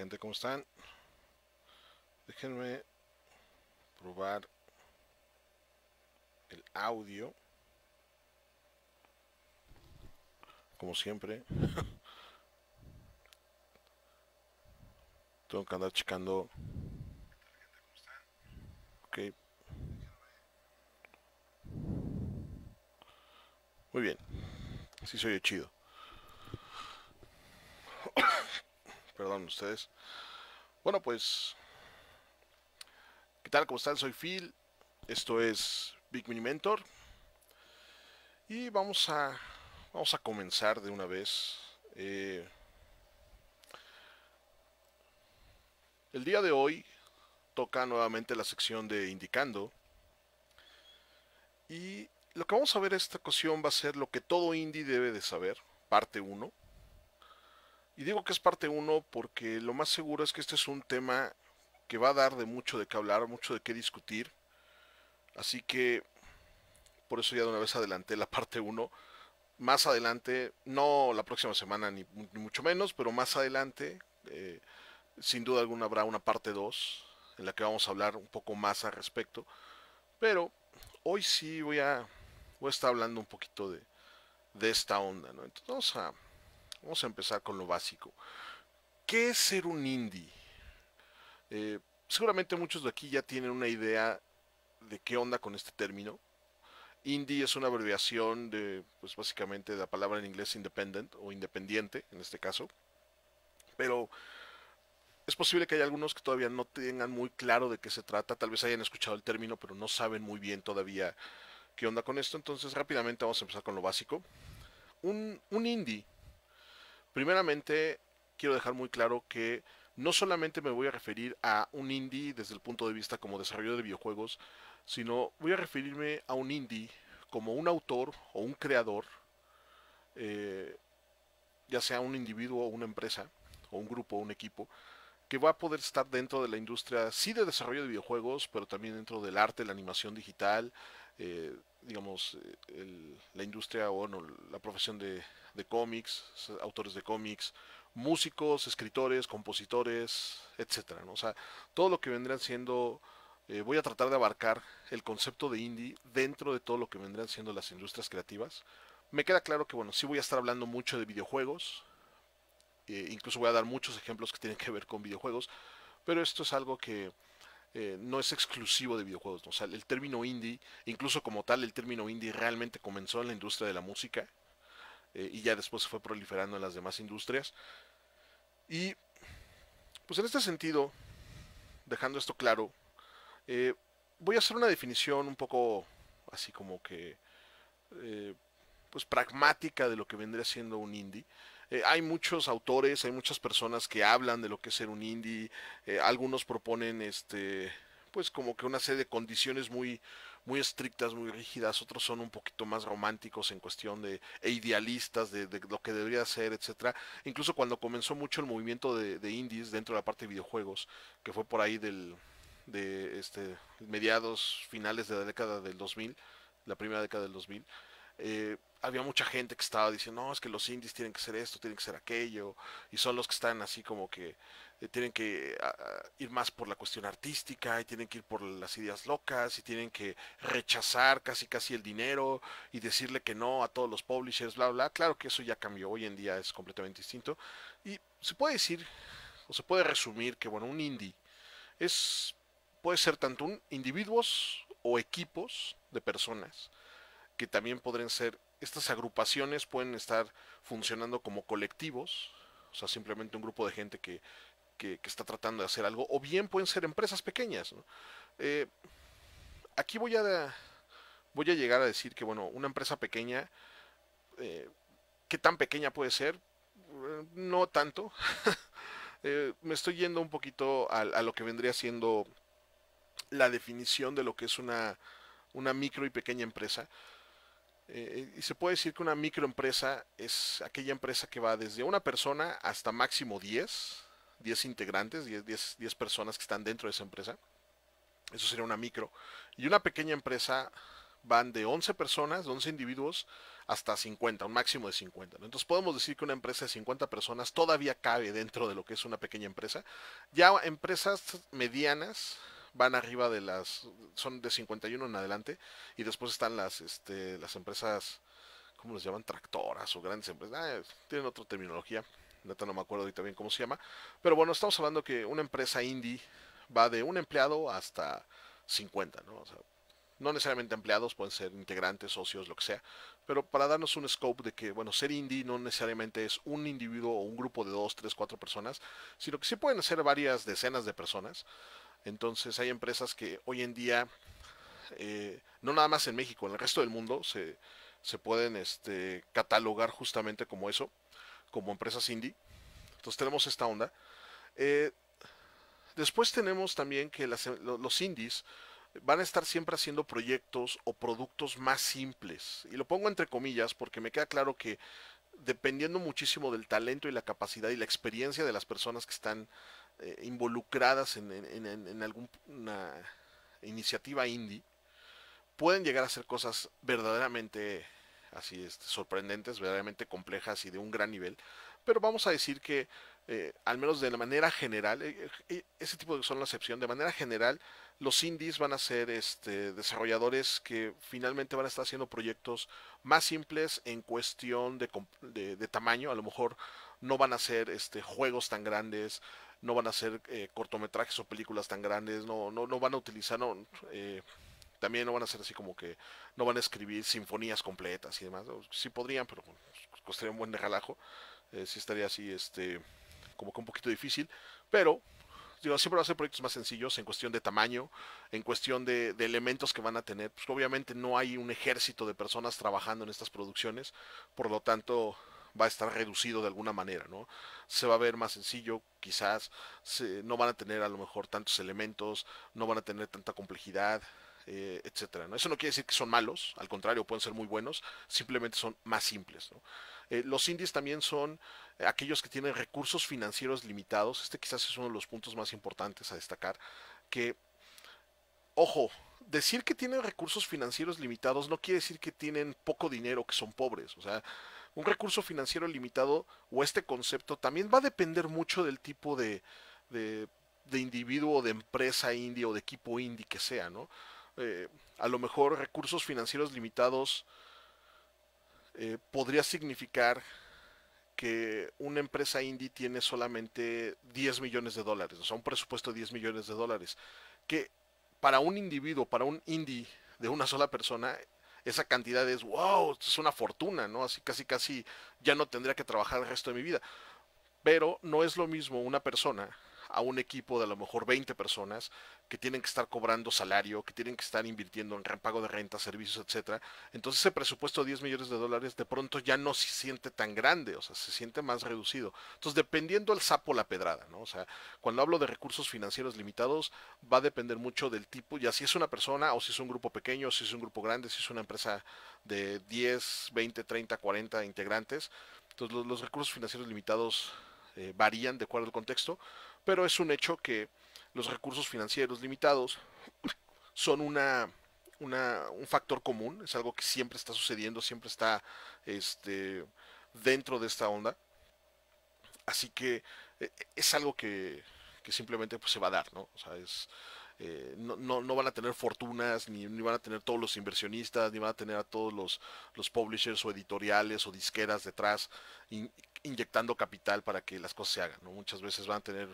gente? ¿Cómo están? Déjenme probar el audio, como siempre. Tengo que andar checando. Ok, muy bien. Sí soy chido. Perdón ustedes. Bueno, pues, ¿qué tal? ¿Cómo están? Soy Phil. Esto es Big Mini Mentor. Y vamos a comenzar de una vez. El día de hoy toca nuevamente la sección de Indicando. Y lo que vamos a ver esta ocasión va a ser lo que todo indie debe de saber, parte uno. Y digo que es parte uno porque lo más seguro es que este es un tema que va a dar de mucho de qué hablar, mucho de qué discutir. Así que por eso ya de una vez adelanté la parte uno. Más adelante, no la próxima semana ni mucho menos, pero más adelante, eh, sin duda alguna habrá una parte 2 en la que vamos a hablar un poco más al respecto. Pero hoy sí voy a estar hablando un poquito de esta onda, ¿no? Entonces vamos a empezar con lo básico. ¿Qué es ser un indie? Eh, Seguramente muchos de aquí ya tienen una idea de qué onda con este término. Indie es una abreviación de, pues básicamente de la palabra en inglés independent o independiente en este caso. Pero es posible que haya algunos que todavía no tengan muy claro de qué se trata. Tal vez hayan escuchado el término, pero no saben muy bien todavía qué onda con esto. Entonces rápidamente vamos a empezar con lo básico. Un indie, primeramente quiero dejar muy claro que no solamente me voy a referir a un indie desde el punto de vista como desarrollo de videojuegos, sino voy a referirme a un indie como un autor o un creador, eh, ya sea un individuo o una empresa, o un grupo o un equipo, que va a poder estar dentro de la industria, sí de desarrollo de videojuegos, pero también dentro del arte, la animación digital, digamos, la industria o bueno, la profesión de cómics, autores de cómics, músicos, escritores, compositores, etcétera, ¿no? O sea, todo lo que vendrían siendo, voy a tratar de abarcar el concepto de indie dentro de todo lo que vendrían siendo las industrias creativas. Me queda claro que, bueno, sí voy a estar hablando mucho de videojuegos, incluso voy a dar muchos ejemplos que tienen que ver con videojuegos, pero esto es algo que no es exclusivo de videojuegos, ¿no? O sea, el término indie, incluso como tal, el término indie realmente comenzó en la industria de la música y ya después se fue proliferando en las demás industrias. Y pues en este sentido, dejando esto claro, eh, voy a hacer una definición un poco así como que eh, pues pragmática de lo que vendría siendo un indie. Hay muchos autores, hay muchas personas que hablan de lo que es ser un indie. Algunos proponen pues como que una serie de condiciones muy estrictas, muy rígidas. Otros son un poquito más románticos en cuestión e idealistas de lo que debería ser, etcétera. Incluso cuando comenzó mucho el movimiento de indies dentro de la parte de videojuegos, que fue por ahí de mediados finales de la década del 2000, la primera década del 2000, había mucha gente que estaba diciendo, no, es que los indies tienen que ser esto, tienen que ser aquello, y son los que están así como que tienen que ir más por la cuestión artística, y tienen que ir por las ideas locas, y tienen que rechazar casi casi el dinero, y decirle que no a todos los publishers, bla, bla. Claro que eso ya cambió, hoy en día es completamente distinto, y se puede decir, o se puede resumir que, bueno, un indie es, puede ser tanto un individuos o equipos de personas que también podrían ser, estas agrupaciones pueden estar funcionando como colectivos, o sea, simplemente un grupo de gente que está tratando de hacer algo, o bien pueden ser empresas pequeñas, ¿no? Eh, Aquí voy a llegar a decir que, bueno, una empresa pequeña, ¿qué tan pequeña puede ser? No tanto. Me estoy yendo un poquito a lo que vendría siendo la definición de lo que es una micro y pequeña empresa. Y se puede decir que una microempresa es aquella empresa que va desde una persona hasta máximo 10 integrantes, 10 personas que están dentro de esa empresa. Eso sería una micro. Y una pequeña empresa van de 11 personas, de 11 individuos, hasta 50, un máximo de 50, ¿no? Entonces podemos decir que una empresa de 50 personas todavía cabe dentro de lo que es una pequeña empresa. Ya empresas medianas van arriba de son de 51 en adelante, y después están las empresas, ¿cómo les llaman? Tractoras o grandes empresas. Tienen otra terminología, neta no me acuerdo ahorita bien cómo se llama, pero bueno, estamos hablando que una empresa indie va de un empleado hasta 50, ¿no? O sea, no necesariamente empleados, pueden ser integrantes, socios, lo que sea, pero para darnos un scope de que, bueno, ser indie no necesariamente es un individuo o un grupo de dos, tres, cuatro personas, sino que sí pueden ser varias decenas de personas. Entonces hay empresas que hoy en día, no nada más en México, en el resto del mundo, se pueden catalogar justamente como eso, como empresas indie. Entonces tenemos esta onda. Eh, Después tenemos también que los indies van a estar siempre haciendo proyectos o productos más simples. Y lo pongo entre comillas porque me queda claro que dependiendo muchísimo del talento y la capacidad y la experiencia de las personas que están involucradas en alguna iniciativa indie, pueden llegar a hacer cosas verdaderamente así sorprendentes, verdaderamente complejas y de un gran nivel. Pero vamos a decir que al menos de la manera general, ese tipo de son la excepción, de manera general, los indies van a ser desarrolladores que finalmente van a estar haciendo proyectos más simples en cuestión de tamaño. A lo mejor no van a ser juegos tan grandes, no van a ser cortometrajes o películas tan grandes, no van a utilizar, también no van a ser así como que no van a escribir sinfonías completas y demás. Sí podrían, pero costaría un buen de relajo. Sí estaría así, como que un poquito difícil. Pero digo, siempre va a ser proyectos más sencillos en cuestión de tamaño, en cuestión de elementos que van a tener. Pues obviamente no hay un ejército de personas trabajando en estas producciones, por lo tanto va a estar reducido de alguna manera, ¿no? Se va a ver más sencillo, quizás no van a tener a lo mejor tantos elementos, no van a tener tanta complejidad, etcétera, ¿no? Eso no quiere decir que son malos, al contrario, pueden ser muy buenos, simplemente son más simples, ¿no? Los indies también son aquellos que tienen recursos financieros limitados. Este quizás es uno de los puntos más importantes a destacar, que, ojo, decir que tienen recursos financieros limitados no quiere decir que tienen poco dinero, que son pobres. O sea, un recurso financiero limitado o este concepto también va a depender mucho del tipo de, de individuo o de empresa indie o de equipo indie que sea, ¿no? Eh, a lo mejor recursos financieros limitados podría significar que una empresa indie tiene solamente 10 millones de dólares, o sea, un presupuesto de 10 millones de dólares, que para un individuo, para un indie de una sola persona, esa cantidad es, wow, es una fortuna, ¿no? Así casi casi ya no tendría que trabajar el resto de mi vida. Pero no es lo mismo una persona a un equipo de a lo mejor 20 personas que tienen que estar cobrando salario, que tienen que estar invirtiendo en pago de renta, servicios, etcétera. Entonces ese presupuesto de 10 millones de dólares de pronto ya no se siente tan grande, o sea, se siente más reducido. Entonces, dependiendo el sapo la pedrada, ¿no? O sea, cuando hablo de recursos financieros limitados, va a depender mucho del tipo, ya si es una persona o si es un grupo pequeño, si es un grupo grande, si es una empresa de 10, 20, 30, 40 integrantes. Entonces, los recursos financieros limitados varían de acuerdo al contexto, pero es un hecho que los recursos financieros limitados son un factor común, es algo que siempre está sucediendo, siempre está este, dentro de esta onda, así que es algo que simplemente pues, se va a dar, ¿no? O sea, no van a tener fortunas, ni van a tener todos los inversionistas, ni van a tener a todos los publishers o editoriales o disqueras detrás in, inyectando capital para que las cosas se hagan, ¿no? Muchas veces van a tener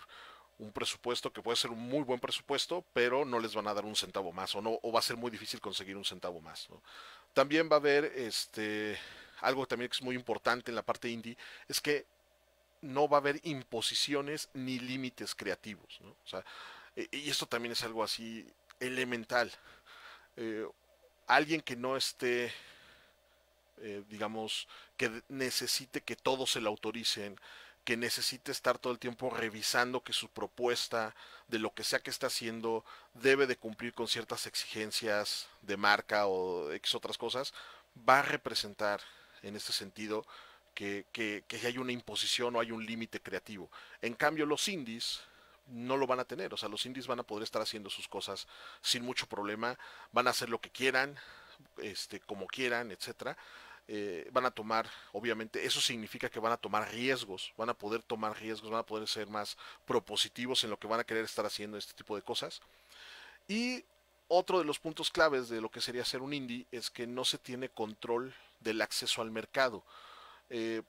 un presupuesto que puede ser un muy buen presupuesto, pero no les van a dar un centavo más o no o va a ser muy difícil conseguir un centavo más, ¿no? También va a haber algo también que es muy importante en la parte indie es que no va a haber imposiciones ni límites creativos, ¿no? O sea, y esto también es algo así elemental. Eh, Alguien que no esté, digamos, que necesite que todos se lo autoricen, que necesite estar todo el tiempo revisando que su propuesta de lo que sea que está haciendo debe de cumplir con ciertas exigencias de marca o X otras cosas, va a representar en este sentido que hay una imposición o hay un límite creativo. En cambio, los indies no lo van a tener, o sea, los indies van a poder estar haciendo sus cosas sin mucho problema, van a hacer lo que quieran, como quieran, etcétera. van a tomar, obviamente, eso significa que van a tomar riesgos, van a poder tomar riesgos, van a poder ser más propositivos en lo que van a querer estar haciendo este tipo de cosas. Y otro de los puntos claves de lo que sería ser un indie es que no se tiene control del acceso al mercado. Eh,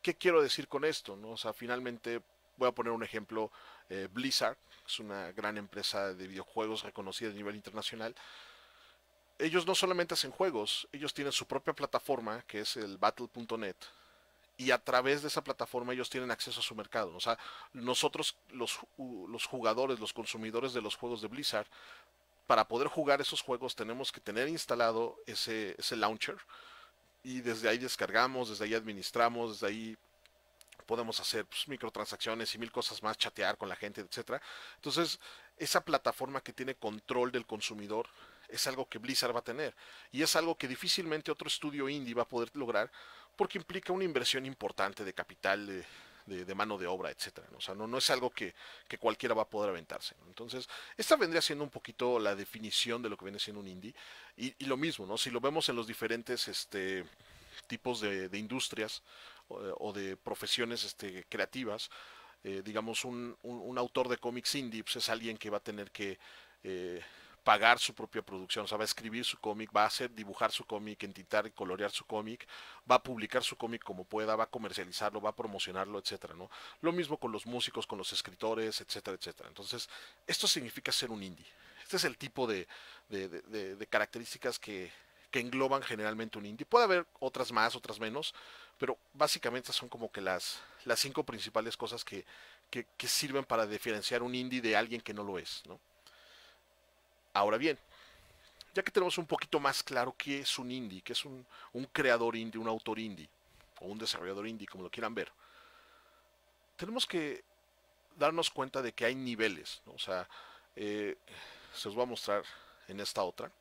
¿Qué quiero decir con esto? ¿No? O sea, finalmente voy a poner un ejemplo. Blizzard es una gran empresa de videojuegos reconocida a nivel internacional. Ellos no solamente hacen juegos, ellos tienen su propia plataforma que es el battle.net y a través de esa plataforma ellos tienen acceso a su mercado. O sea, nosotros los jugadores, los consumidores de los juegos de Blizzard, para poder jugar esos juegos tenemos que tener instalado ese launcher y desde ahí descargamos, desde ahí administramos, desde ahí podemos hacer pues, microtransacciones y mil cosas más, chatear con la gente, etcétera. Entonces, esa plataforma que tiene control del consumidor es algo que Blizzard va a tener y es algo que difícilmente otro estudio indie va a poder lograr porque implica una inversión importante de capital, de mano de obra, etcétera. ¿No? O sea, no es algo que cualquiera va a poder aventarse. ¿No? Entonces, esta vendría siendo un poquito la definición de lo que viene siendo un indie. Y lo mismo, ¿no? Si lo vemos en los diferentes tipos de industrias o de profesiones creativas, digamos, un autor de cómics indie pues, es alguien que va a tener que eh, pagar su propia producción, o sea, va a escribir su cómic, va a hacer dibujar su cómic, entintar y colorear su cómic, va a publicar su cómic como pueda, va a comercializarlo, va a promocionarlo, etcétera, ¿no? Lo mismo con los músicos, con los escritores, etcétera, etcétera. Entonces, esto significa ser un indie. Este es el tipo de características que engloban generalmente un indie. Puede haber otras más, otras menos, pero básicamente son como que las cinco principales cosas que sirven para diferenciar un indie de alguien que no lo es, ¿no? Ahora bien, ya que tenemos un poquito más claro qué es un indie, qué es un creador indie, un autor indie, o un desarrollador indie, como lo quieran ver, tenemos que darnos cuenta de que hay niveles, ¿no? O sea, se los voy a mostrar en esta otra.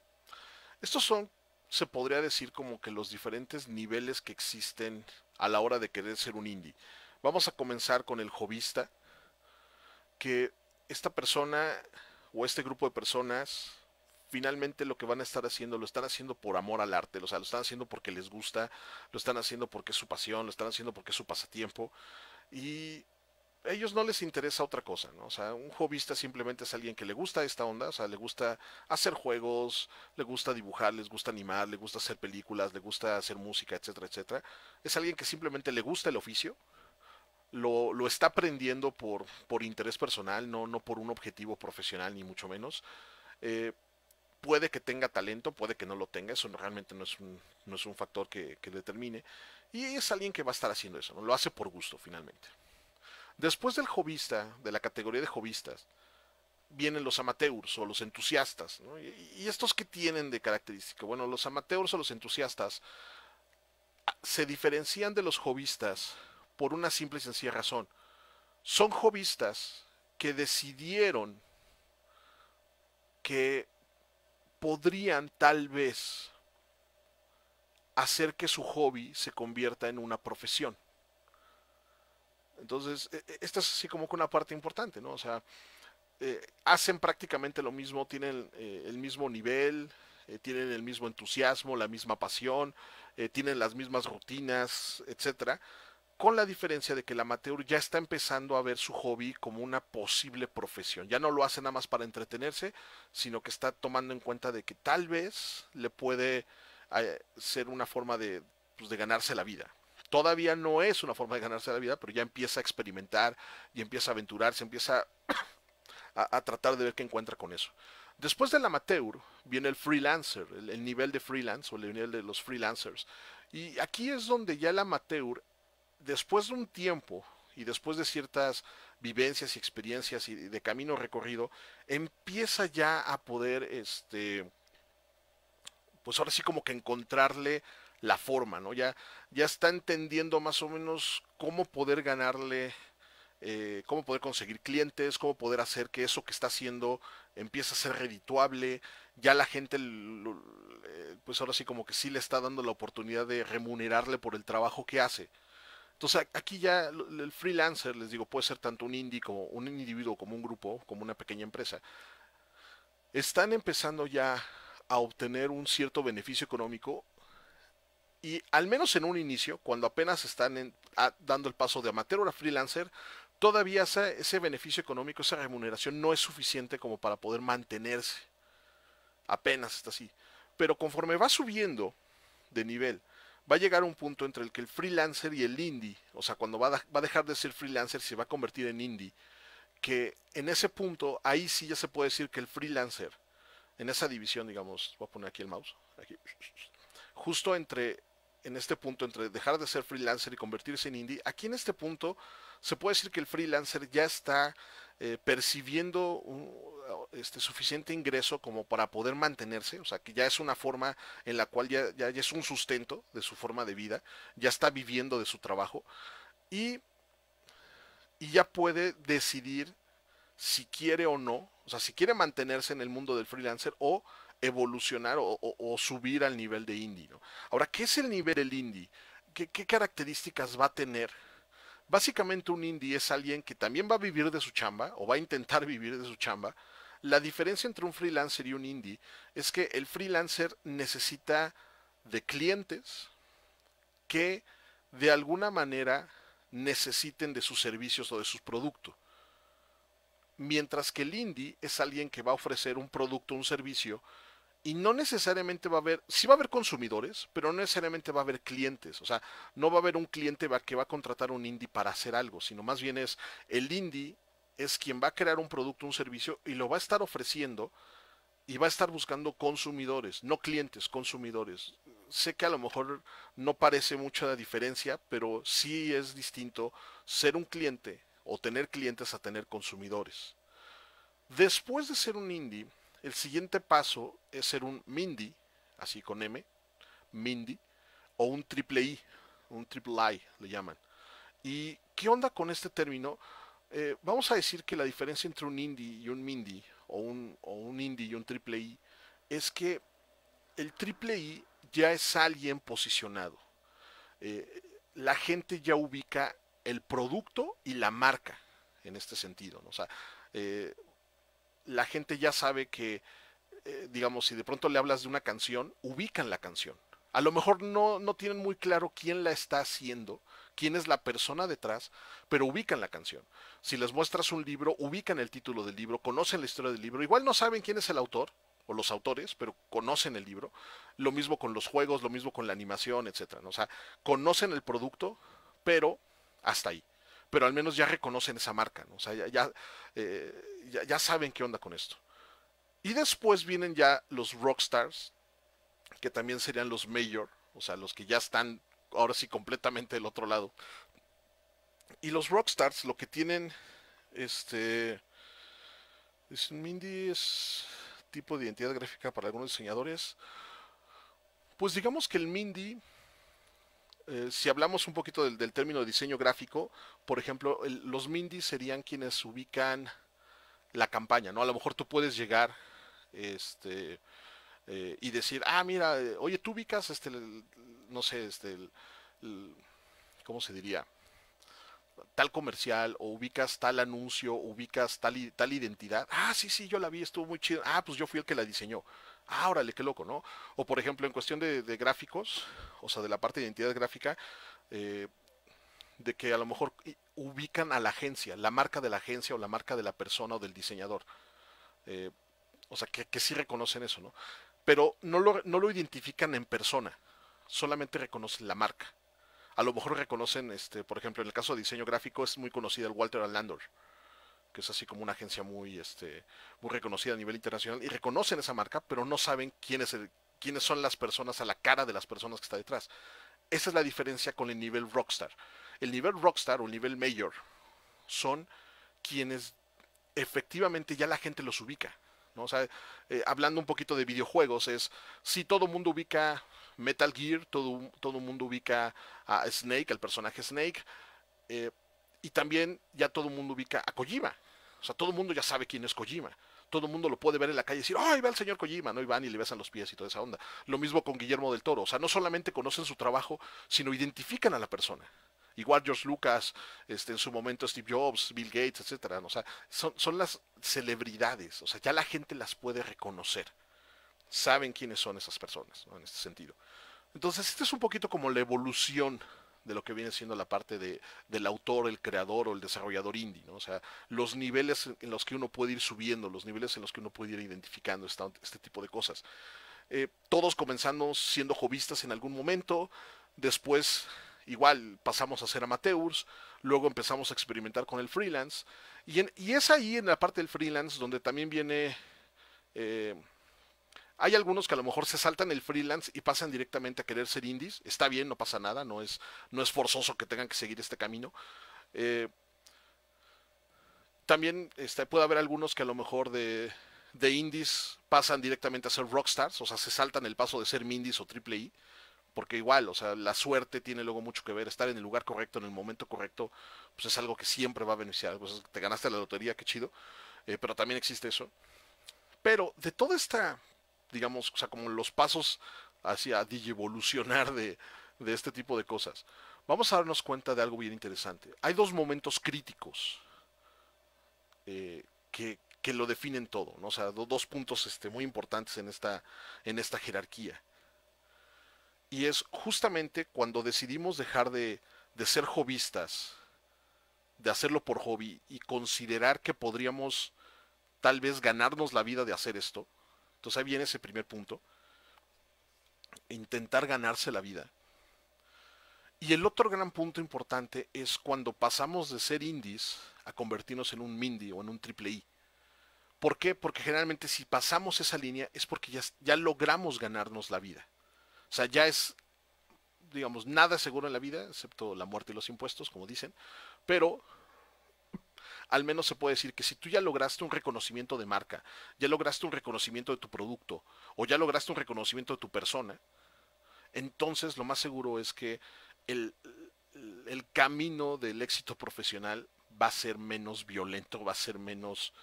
Estos son, se podría decir como que los diferentes niveles que existen a la hora de querer ser un indie. Vamos a comenzar con el hobbyista, que esta persona o este grupo de personas finalmente lo que van a estar haciendo lo están haciendo por amor al arte, o sea, lo están haciendo porque les gusta, lo están haciendo porque es su pasión, lo están haciendo porque es su pasatiempo y a ellos no les interesa otra cosa, ¿no? O sea, un hobbyista simplemente es alguien que le gusta esta onda, o sea, le gusta hacer juegos, le gusta dibujar, les gusta animar, le gusta hacer películas, le gusta hacer música, etcétera, etcétera. Es alguien que simplemente le gusta el oficio, lo está aprendiendo por interés personal, no por un objetivo profesional, ni mucho menos. Eh, Puede que tenga talento, puede que no lo tenga, eso realmente no es un factor que determine. Y es alguien que va a estar haciendo eso, ¿no? Lo hace por gusto finalmente. Después del hobbyista, de la categoría de hobbyistas, vienen los amateurs o los entusiastas, ¿no? Y estos que tienen de característica, bueno, los amateurs o los entusiastas se diferencian de los hobbyistas por una simple y sencilla razón. Son hobbyistas que decidieron que podrían tal vez hacer que su hobby se convierta en una profesión. Entonces, esta es así como que una parte importante, ¿no? O sea, hacen prácticamente lo mismo, tienen el mismo nivel, tienen el mismo entusiasmo, la misma pasión, tienen las mismas rutinas, etcétera, con la diferencia de que el amateur ya está empezando a ver su hobby como una posible profesión. Ya no lo hace nada más para entretenerse, sino que está tomando en cuenta de que tal vez le puede ser una forma pues, de ganarse la vida. Todavía no es una forma de ganarse la vida, pero ya empieza a experimentar y empieza a aventurarse, empieza a tratar de ver qué encuentra con eso. Después del amateur viene el freelancer, el nivel de freelance o el nivel de los freelancers. Y aquí es donde ya el amateur, después de un tiempo y después de ciertas vivencias y experiencias y de camino recorrido, empieza ya a poder, pues ahora sí como que encontrarle la forma, ¿no? Ya está entendiendo más o menos cómo poder ganarle cómo poder conseguir clientes, cómo poder hacer que eso que está haciendo empiece a ser redituable. Ya la gente, pues ahora sí como que sí le está dando la oportunidad de remunerarle por el trabajo que hace. Entonces aquí ya el freelancer, les digo, puede ser tanto un indie como un individuo, como un grupo, como una pequeña empresa. Están empezando ya a obtener un cierto beneficio económico Y al menos en un inicio, cuando apenas están dando el paso de amateur a freelancer, todavía ese beneficio económico, esa remuneración no es suficiente como para poder mantenerse. Apenas está así. Pero conforme va subiendo de nivel, va a llegar un punto entre el que el freelancer y el indie, o sea, cuando va a dejar de ser freelancer, se va a convertir en indie, que en ese punto, ahí sí ya se puede decir que el freelancer, en esa división, digamos, voy a poner aquí el mouse, aquí, justo en este punto, entre dejar de ser freelancer y convertirse en indie, aquí en este punto se puede decir que el freelancer ya está percibiendo suficiente ingreso como para poder mantenerse, o sea, que ya es una forma en la cual ya es un sustento de su forma de vida, ya está viviendo de su trabajo y, y ya puede decidir si quiere o no, o sea, si quiere mantenerse en el mundo del freelancer o evolucionar o subir al nivel de indie, ¿no? Ahora, ¿qué es el nivel del indie? ¿Qué características va a tener? Básicamente un indie es alguien que también va a vivir de su chamba o va a intentar vivir de su chamba. La diferencia entre un freelancer y un indie es que el freelancer necesita de clientes que de alguna manera necesiten de sus servicios o de sus productos. Mientras que el indie es alguien que va a ofrecer un producto, un servicio, y no necesariamente va a haber, sí va a haber consumidores, pero no necesariamente va a haber clientes. O sea, no va a haber un cliente que va a contratar a un indie para hacer algo, sino más bien es el indie es quien va a crear un producto, un servicio y lo va a estar ofreciendo y va a estar buscando consumidores, no clientes, consumidores. Sé que a lo mejor no parece mucha la diferencia, pero sí es distinto ser un cliente o tener clientes a tener consumidores. Después de ser un indie, el siguiente paso es ser un Mindy, así con M, Mindy, o un triple I, un triple I le llaman. ¿Y qué onda con este término? Vamos a decir que la diferencia entre un indie y un Mindy, o un indie y un triple I, es que el triple I ya es alguien posicionado. Eh, la gente ya ubica el producto y la marca en este sentido, ¿no? O sea, eh, la gente ya sabe que digamos, si de pronto le hablas de una canción, ubican la canción. A lo mejor no tienen muy claro quién la está haciendo, quién es la persona detrás, pero ubican la canción. Si les muestras un libro, ubican el título del libro, conocen la historia del libro. Igual no saben quién es el autor o los autores, pero conocen el libro. Lo mismo con los juegos, lo mismo con la animación, etcétera, ¿no? O sea, conocen el producto, pero hasta ahí. Pero al menos ya reconocen esa marca, ¿no? O sea, ya saben qué onda con esto. Y después vienen ya los rockstars, que también serían los major, o sea, los que ya están ahora sí completamente del otro lado. Y los rockstars lo que tienen, este, es un Mindy, es tipo de identidad gráfica para algunos diseñadores. Pues digamos que el Mindy, si hablamos un poquito del término de diseño gráfico, por ejemplo, los Mindy serían quienes ubican la campaña, ¿no? A lo mejor tú puedes llegar, este, y decir, ah, mira, oye, tú ubicas, no sé, ¿cómo se diría? Tal comercial, o ubicas tal anuncio, ubicas tal identidad. Ah, sí, sí, yo la vi, estuvo muy chido. Ah, pues yo fui el que la diseñó. Ah, órale, qué loco, ¿no? O por ejemplo, en cuestión de gráficos, o sea, de la parte de identidad gráfica, eh, de que a lo mejor ubican a la agencia, la marca de la agencia o la marca de la persona o del diseñador. Eh, o sea, que sí reconocen eso, ¿no? Pero no lo identifican en persona, solamente reconocen la marca. A lo mejor reconocen, por ejemplo, en el caso de diseño gráfico es muy conocida el Walter Landor, que es así como una agencia muy reconocida a nivel internacional, y reconocen esa marca, pero no saben quiénes son las personas a la cara de las personas que está detrás. Esa es la diferencia con el nivel rockstar. El nivel rockstar o el nivel mayor son quienes efectivamente ya la gente los ubica, ¿no? O sea, hablando un poquito de videojuegos, si todo el mundo ubica Metal Gear, todo mundo ubica a Snake, al personaje Snake, eh, y también ya todo el mundo ubica a Kojima. O sea, todo el mundo ya sabe quién es Kojima. Todo el mundo lo puede ver en la calle y decir, ¡ay, va el señor Kojima! ¿No? Y van y le besan los pies y toda esa onda. Lo mismo con Guillermo del Toro. O sea, no solamente conocen su trabajo, sino identifican a la persona. Igual George Lucas, en su momento Steve Jobs, Bill Gates, etcétera. ¿No? O sea, son las celebridades. O sea, ya la gente las puede reconocer. Saben quiénes son esas personas, ¿no? En este sentido. Entonces, este es un poquito como la evolución de lo que viene siendo la parte del autor, el creador o el desarrollador indie, ¿no? O sea, los niveles en los que uno puede ir subiendo, los niveles en los que uno puede ir identificando este tipo de cosas. Todos comenzamos siendo hobbyistas en algún momento, después igual pasamos a ser amateurs, luego empezamos a experimentar con el freelance, y es ahí en la parte del freelance donde también viene... eh, hay algunos que a lo mejor se saltan el freelance y pasan directamente a querer ser indies. Está bien, no pasa nada, no es forzoso que tengan que seguir este camino. Eh, También puede haber algunos que a lo mejor de indies pasan directamente a ser rockstars, o sea, se saltan el paso de ser indies o triple I, porque igual, o sea, la suerte tiene luego mucho que ver, estar en el lugar correcto, en el momento correcto, pues es algo que siempre va a beneficiar, pues te ganaste la lotería, qué chido, pero también existe eso. Pero de toda esta, digamos, o sea, como los pasos hacia digievolucionar de este tipo de cosas, vamos a darnos cuenta de algo bien interesante. Hay dos momentos críticos que lo definen todo, ¿no? O sea, dos puntos muy importantes en esta jerarquía. Y es justamente cuando decidimos dejar de ser hobbyistas, de hacerlo por hobby y considerar que podríamos tal vez ganarnos la vida de hacer esto. Entonces ahí viene ese primer punto, intentar ganarse la vida. Y el otro gran punto importante es cuando pasamos de ser indies a convertirnos en un Mindy o en un triple I. ¿Por qué? Porque generalmente si pasamos esa línea es porque ya logramos ganarnos la vida. O sea, ya es, digamos, nada seguro en la vida, excepto la muerte y los impuestos, como dicen, pero al menos se puede decir que si tú ya lograste un reconocimiento de marca, ya lograste un reconocimiento de tu producto, o ya lograste un reconocimiento de tu persona, entonces lo más seguro es que el, el camino del éxito profesional va a ser menos violento, va a ser menos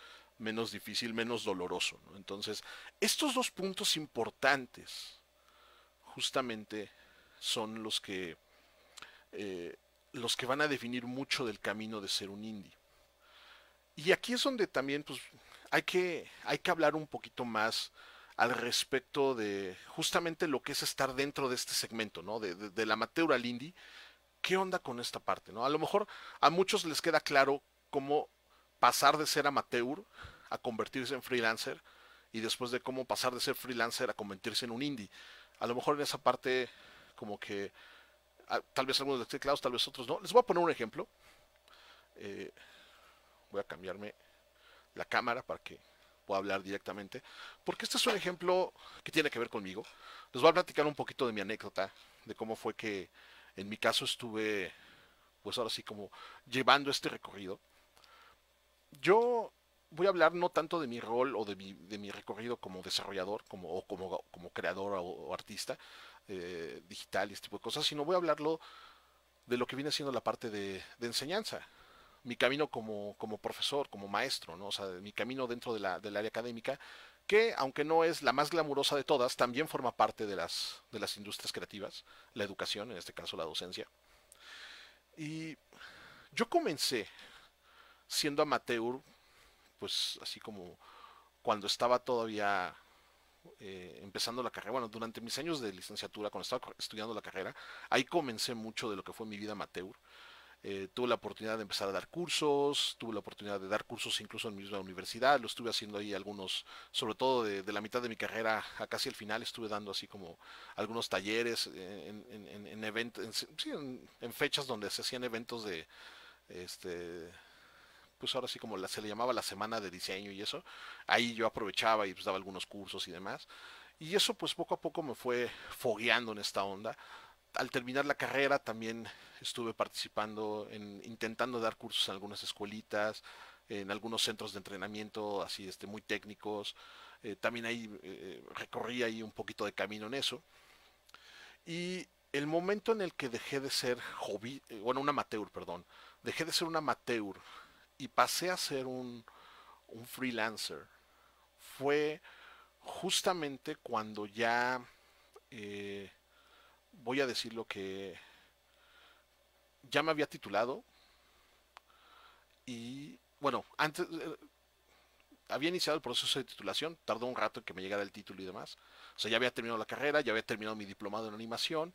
difícil, menos doloroso, ¿no? Entonces, estos dos puntos importantes justamente son eh, los que van a definir mucho del camino de ser un indie. Y aquí es donde también pues, hay que hablar un poquito más al respecto de justamente lo que es estar dentro de este segmento, ¿no? Del amateur al indie. ¿Qué onda con esta parte, no? A lo mejor a muchos les queda claro cómo pasar de ser amateur a convertirse en freelancer y después de cómo pasar de ser freelancer a convertirse en un indie. A lo mejor en esa parte como que tal vez algunos les quede claros, tal vez otros no. Les voy a poner un ejemplo. Eh, Voy a cambiarme la cámara para que pueda hablar directamente, porque este es un ejemplo que tiene que ver conmigo. Les voy a platicar un poquito de mi anécdota, de cómo fue que en mi caso estuve, pues ahora sí como llevando este recorrido. Yo voy a hablar no tanto de mi rol o de mi recorrido como desarrollador, como creador o artista digital y este tipo de cosas, sino voy a hablarlo de lo que viene siendo la parte de enseñanza, mi camino como profesor, como maestro, ¿no? O sea, mi camino dentro del área académica, que aunque no es la más glamurosa de todas, también forma parte de las industrias creativas, la educación, en este caso la docencia. Y yo comencé siendo amateur, pues así como cuando estaba todavía empezando la carrera, bueno, durante mis años de licenciatura, cuando estaba estudiando la carrera, ahí comencé mucho de lo que fue mi vida amateur. Tuve la oportunidad de empezar a dar cursos, tuve la oportunidad de dar cursos incluso en mi misma universidad, lo estuve haciendo ahí algunos, sobre todo de la mitad de mi carrera a casi el final, estuve dando así como algunos talleres en eventos, sí, en fechas donde se hacían eventos de, este, pues ahora sí como se le llamaba la semana de diseño y eso, ahí yo aprovechaba y pues daba algunos cursos y demás. Y eso pues poco a poco me fue fogueando en esta onda. Al terminar la carrera también estuve participando intentando dar cursos en algunas escuelitas, en algunos centros de entrenamiento así muy técnicos. También ahí recorrí ahí un poquito de camino en eso. Y el momento en el que dejé de ser hobby, bueno, un amateur, perdón, dejé de ser un amateur y pasé a ser un freelancer, fue justamente cuando ya, eh, voy a decir lo que ya me había titulado y bueno, antes, había iniciado el proceso de titulación, tardó un rato en que me llegara el título y demás. O sea, ya había terminado la carrera, ya había terminado mi diplomado en animación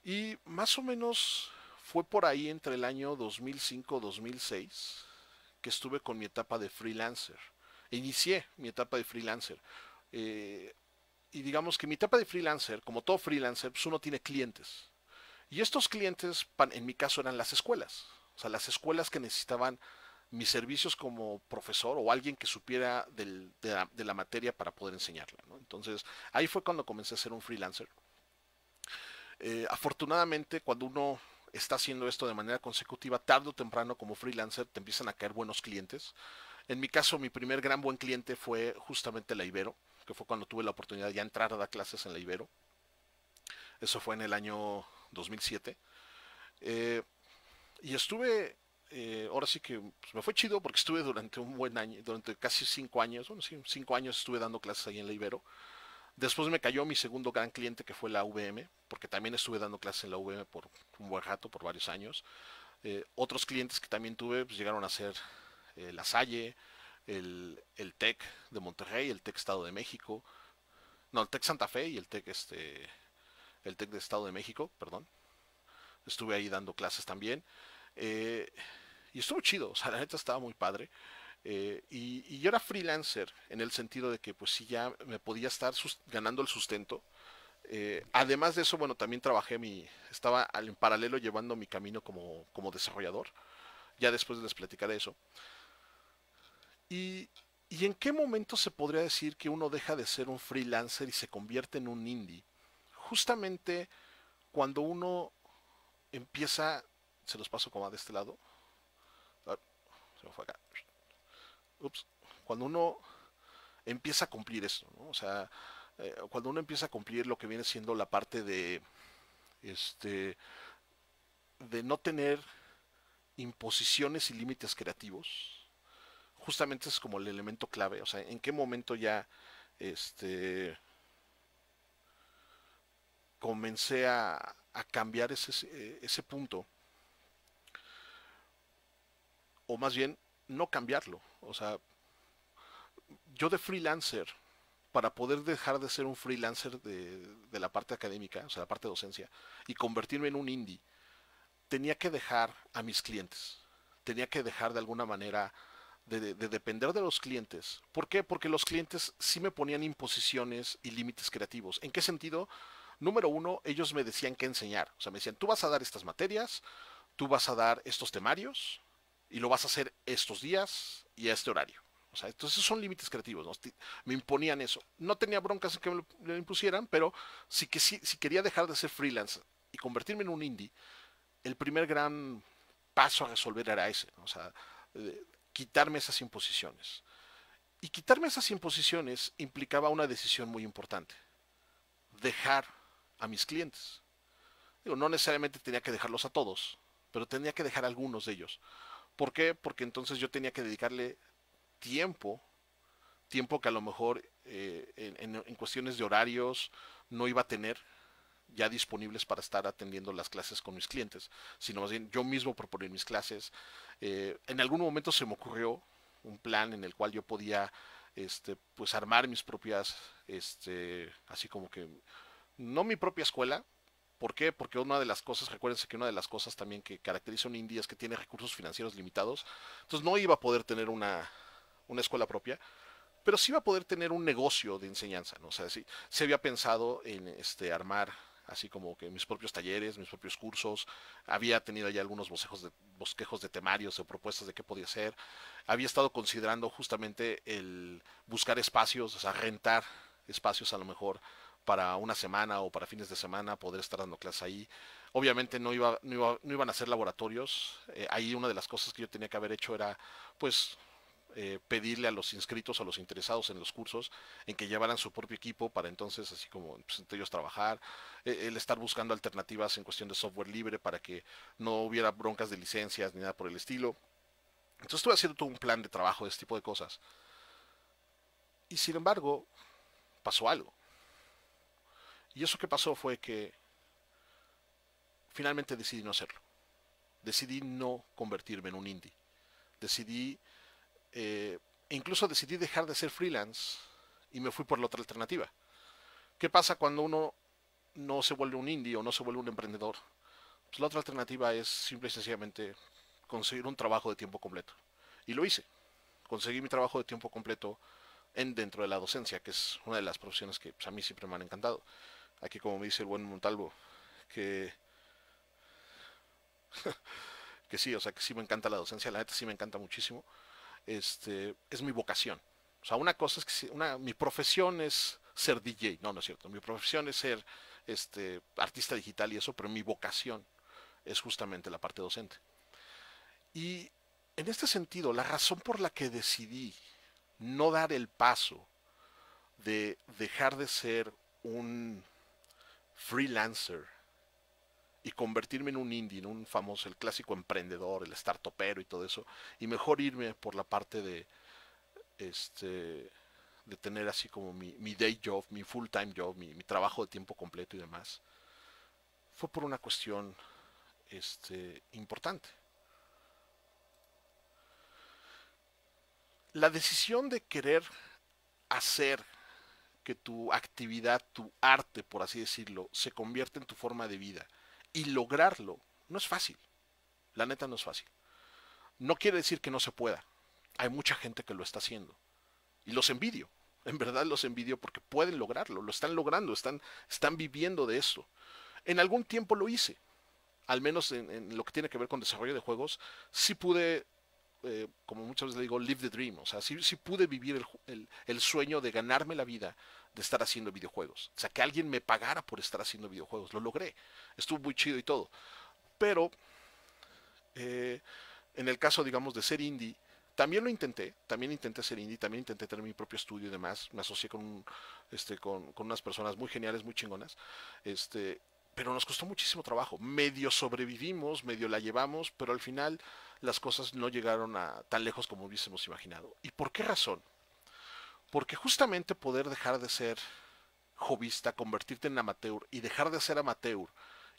y más o menos fue por ahí entre el año 2005-2006 que estuve con mi etapa de freelancer. Inicié mi etapa de freelancer. Eh, y digamos que mi etapa de freelancer, como todo freelancer, pues uno tiene clientes. Y estos clientes, en mi caso, eran las escuelas. O sea, las escuelas que necesitaban mis servicios como profesor o alguien que supiera de la materia para poder enseñarla, ¿no? Entonces, ahí fue cuando comencé a ser un freelancer. Afortunadamente, cuando uno está haciendo esto de manera consecutiva, tarde o temprano como freelancer te empiezan a caer buenos clientes. En mi caso, mi primer gran buen cliente fue justamente la Ibero, que fue cuando tuve la oportunidad de ya entrar a dar clases en la Ibero. Eso fue en el año 2007. Eh, y estuve, ahora sí que pues, me fue chido porque estuve durante un buen año, durante casi 5 años, bueno, sí, 5 años estuve dando clases ahí en la Ibero. Después me cayó mi segundo gran cliente que fue la VM, porque también estuve dando clases en la VM por un buen rato, por varios años. Otros clientes que también tuve pues, llegaron a ser la Salle, el TEC de Monterrey, el TEC Estado de México, no, el TEC Santa Fe y el TEC de Estado de México, perdón. Estuve ahí dando clases también. Eh, y estuvo chido, o sea, la neta estaba muy padre. Y yo era freelancer en el sentido de que pues sí ya me podía estar ganando el sustento. Además de eso, bueno, también estaba en paralelo llevando mi camino como desarrollador. Ya después les platicaré eso. ¿Y, ¿Y en qué momento se podría decir que uno deja de ser un freelancer y se convierte en un indie? Justamente cuando uno empieza, se los paso como de este lado, se me fue acá, ups, cuando uno empieza a cumplir esto, ¿no? O sea, cuando uno empieza a cumplir lo que viene siendo la parte este, de no tener imposiciones y límites creativos, justamente es como el elemento clave, o sea, en qué momento ya este, comencé a cambiar ese punto, o más bien no cambiarlo, o sea, yo de freelancer, para poder dejar de ser un freelancer de la parte académica, o sea, la parte de docencia, y convertirme en un indie, tenía que dejar a mis clientes, tenía que dejar de alguna manera de depender de los clientes. ¿Por qué? Porque los clientes sí me ponían imposiciones y límites creativos. ¿En qué sentido? Número uno, ellos me decían qué enseñar. O sea, me decían, tú vas a dar estas materias, tú vas a dar estos temarios y lo vas a hacer estos días y a este horario. O sea, entonces son límites creativos, ¿no? Me imponían eso. No tenía broncas en que me lo impusieran, pero si quería dejar de ser freelance y convertirme en un indie, el primer gran paso a resolver era ese, ¿no? O sea, quitarme esas imposiciones. Y quitarme esas imposiciones implicaba una decisión muy importante, dejar a mis clientes. Digo, no necesariamente tenía que dejarlos a todos, pero tenía que dejar a algunos de ellos. ¿Por qué? Porque entonces yo tenía que dedicarle tiempo, tiempo que a lo mejor en cuestiones de horarios no iba a tener ya disponibles para estar atendiendo las clases con mis clientes, sino más bien yo mismo proponer mis clases. En algún momento se me ocurrió un plan en el cual yo podía pues armar mis propias, así como que, no mi propia escuela. ¿Por qué? Porque una de las cosas, recuérdense que una de las cosas también que caracteriza a un indie es que tiene recursos financieros limitados. Entonces no iba a poder tener una escuela propia, pero sí iba a poder tener un negocio de enseñanza, ¿no? O sea, sí, se había pensado en armar así como que mis propios talleres, mis propios cursos, había tenido ya algunos bosquejos de temarios o propuestas de qué podía ser, había estado considerando justamente el buscar espacios, o sea, rentar espacios a lo mejor para una semana o para fines de semana, poder estar dando clases ahí. Obviamente no iban a ser laboratorios, ahí una de las cosas que yo tenía que haber hecho era pues pedirle a los inscritos o a los interesados en los cursos en que llevaran su propio equipo para entonces así como pues, entre ellos trabajar, el estar buscando alternativas en cuestión de software libre para que no hubiera broncas de licencias ni nada por el estilo. Entonces estuve haciendo todo un plan de trabajo de este tipo de cosas. Y sin embargo, pasó algo. Y eso que pasó fue que finalmente decidí no hacerlo. Decidí no convertirme en un indie. Decidí E incluso decidí dejar de ser freelance y me fui por la otra alternativa. ¿Qué pasa cuando uno no se vuelve un indie o no se vuelve un emprendedor? Pues la otra alternativa es simple y sencillamente conseguir un trabajo de tiempo completo. Y lo hice. Conseguí mi trabajo de tiempo completo dentro de la docencia, que es una de las profesiones que pues, a mí siempre me han encantado. Aquí, como me dice el buen Montalvo, que, que sí, o sea, que sí me encanta la docencia, la neta sí me encanta muchísimo. Es mi vocación. O sea, una cosa es que mi profesión es ser DJ, no, no es cierto. Mi profesión es ser artista digital y eso, pero mi vocación es justamente la parte docente. Y en este sentido, la razón por la que decidí no dar el paso de dejar de ser un freelancer y convertirme en un indie, en un famoso, el clásico emprendedor, el startupero y todo eso, y mejor irme por la parte este, de tener así como mi day job, mi full time job, mi trabajo de tiempo completo y demás, fue por una cuestión importante. La decisión de querer hacer que tu actividad, tu arte, por así decirlo, se convierta en tu forma de vida y lograrlo, no es fácil. La neta no es fácil. No quiere decir que no se pueda. Hay mucha gente que lo está haciendo. Y los envidio. En verdad los envidio porque pueden lograrlo, lo están logrando, están viviendo de esto. En algún tiempo lo hice, al menos en lo que tiene que ver con desarrollo de juegos, sí pude, como muchas veces le digo, live the dream. O sea, sí pude vivir el sueño de ganarme la vida de estar haciendo videojuegos. O sea, que alguien me pagara por estar haciendo videojuegos. Lo logré. Estuvo muy chido y todo. Pero eh, en el caso, digamos, de ser indie, también intenté ser indie, también intenté tener mi propio estudio y demás, me asocié con unas personas muy geniales, muy chingonas, pero nos costó muchísimo trabajo, medio sobrevivimos, medio la llevamos, pero al final las cosas no llegaron a tan lejos como hubiésemos imaginado. ¿Y por qué razón? Porque justamente poder dejar de ser hobbyista, convertirte en amateur y dejar de ser amateur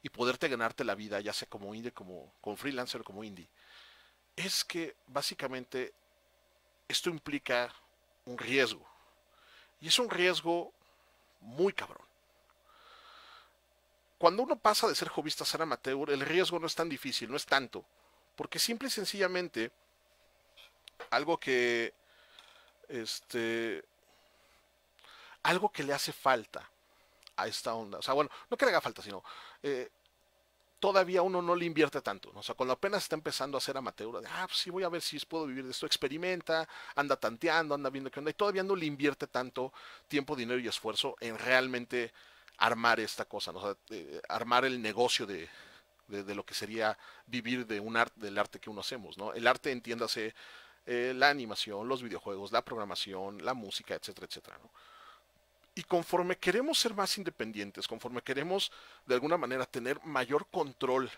y poderte ganarte la vida, ya sea como indie, como freelancer o como indie, es que básicamente esto implica un riesgo. Y es un riesgo muy cabrón. Cuando uno pasa de ser hobbyista a ser amateur, el riesgo no es tan difícil, no es tanto. Porque simple y sencillamente, algo que, este, algo que le hace falta a esta onda, o sea, bueno, no que le haga falta, sino, eh, todavía uno no le invierte tanto, ¿no? O sea, cuando apenas está empezando a ser amateur, pues sí, voy a ver si puedo vivir de esto, experimenta, anda tanteando, anda viendo qué onda, y todavía no le invierte tanto tiempo, dinero y esfuerzo en realmente armar esta cosa, ¿no? O sea, armar el negocio de lo que sería vivir de un arte, del arte que uno hacemos, ¿no? El arte, entiéndase, la animación, los videojuegos, la programación, la música, etcétera, etcétera, ¿no? Y conforme queremos ser más independientes, conforme queremos de alguna manera tener mayor control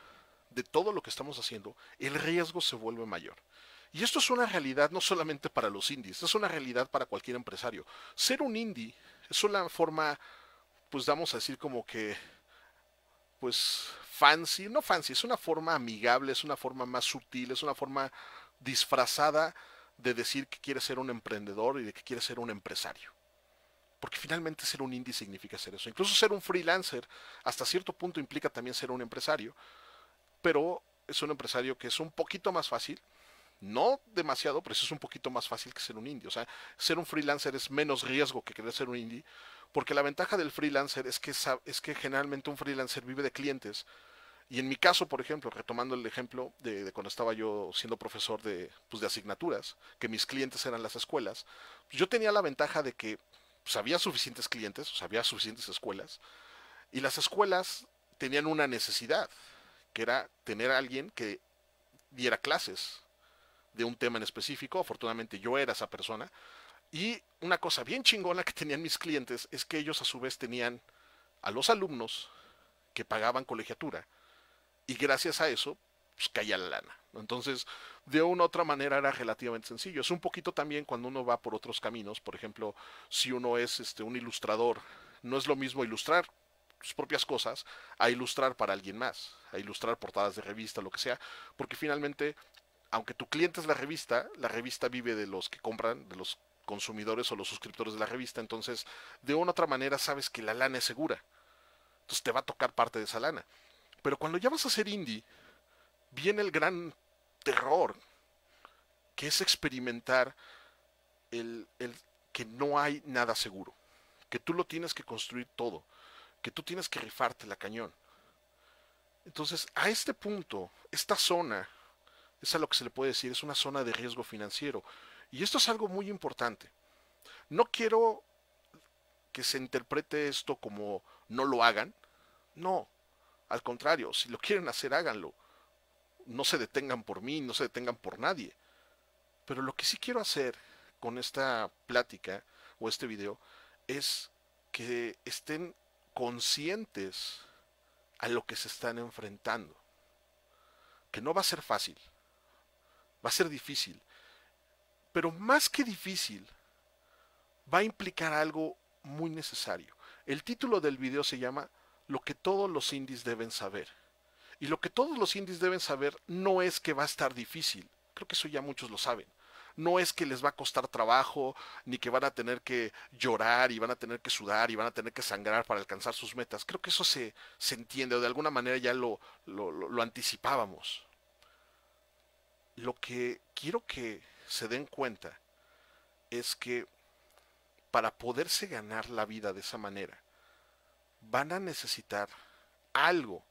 de todo lo que estamos haciendo, el riesgo se vuelve mayor. Y esto es una realidad no solamente para los indies, es una realidad para cualquier empresario. Ser un indie es una forma, pues vamos a decir como que, pues fancy, no fancy, es una forma amigable, es una forma más sutil, es una forma disfrazada de decir que quiere ser un emprendedor y de que quiere ser un empresario. Porque finalmente ser un indie significa ser eso. Incluso ser un freelancer hasta cierto punto implica también ser un empresario, pero es un empresario que es un poquito más fácil, no demasiado, pero eso es un poquito más fácil que ser un indie. O sea, ser un freelancer es menos riesgo que querer ser un indie, porque la ventaja del freelancer es que generalmente un freelancer vive de clientes. Y en mi caso, por ejemplo, retomando el ejemplo de cuando estaba yo siendo profesor de asignaturas, que mis clientes eran las escuelas, pues yo tenía la ventaja de que pues, había suficientes clientes, o sea, había suficientes escuelas, y las escuelas tenían una necesidad, que era tener a alguien que diera clases de un tema en específico. Afortunadamente yo era esa persona. Y una cosa bien chingona que tenían mis clientes es que ellos a su vez tenían a los alumnos que pagaban colegiatura. Y gracias a eso, pues caía la lana. Entonces, de una u otra manera era relativamente sencillo. Es un poquito también cuando uno va por otros caminos. Por ejemplo, si uno es un ilustrador, no es lo mismo ilustrar sus propias cosas a ilustrar para alguien más, a ilustrar portadas de revista, lo que sea, porque finalmente aunque tu cliente es la revista vive de los que compran, de los consumidores o los suscriptores de la revista, entonces de una u otra manera sabes que la lana es segura, entonces te va a tocar parte de esa lana. Pero cuando ya vas a ser indie, viene el gran terror, que es experimentar el que no hay nada seguro, que tú lo tienes que construir todo, que tú tienes que rifarte la cañón. Entonces, a este punto, esta zona, es a lo que se le puede decir, es una zona de riesgo financiero. Y esto es algo muy importante. No quiero que se interprete esto como no lo hagan. No, al contrario, si lo quieren hacer, háganlo. No se detengan por mí, no se detengan por nadie. Pero lo que sí quiero hacer con esta plática o este video es que estén conscientes a lo que se están enfrentando. Que no va a ser fácil, va a ser difícil, pero más que difícil, va a implicar algo muy necesario. El título del video se llama Lo que todos los indies deben saber. Y lo que todos los indies deben saber no es que va a estar difícil, creo que eso ya muchos lo saben. No es que les va a costar trabajo, ni que van a tener que llorar y van a tener que sudar y van a tener que sangrar para alcanzar sus metas. Creo que eso se entiende, o de alguna manera ya lo anticipábamos. Lo que quiero que se den cuenta es que para poderse ganar la vida de esa manera, van a necesitar algo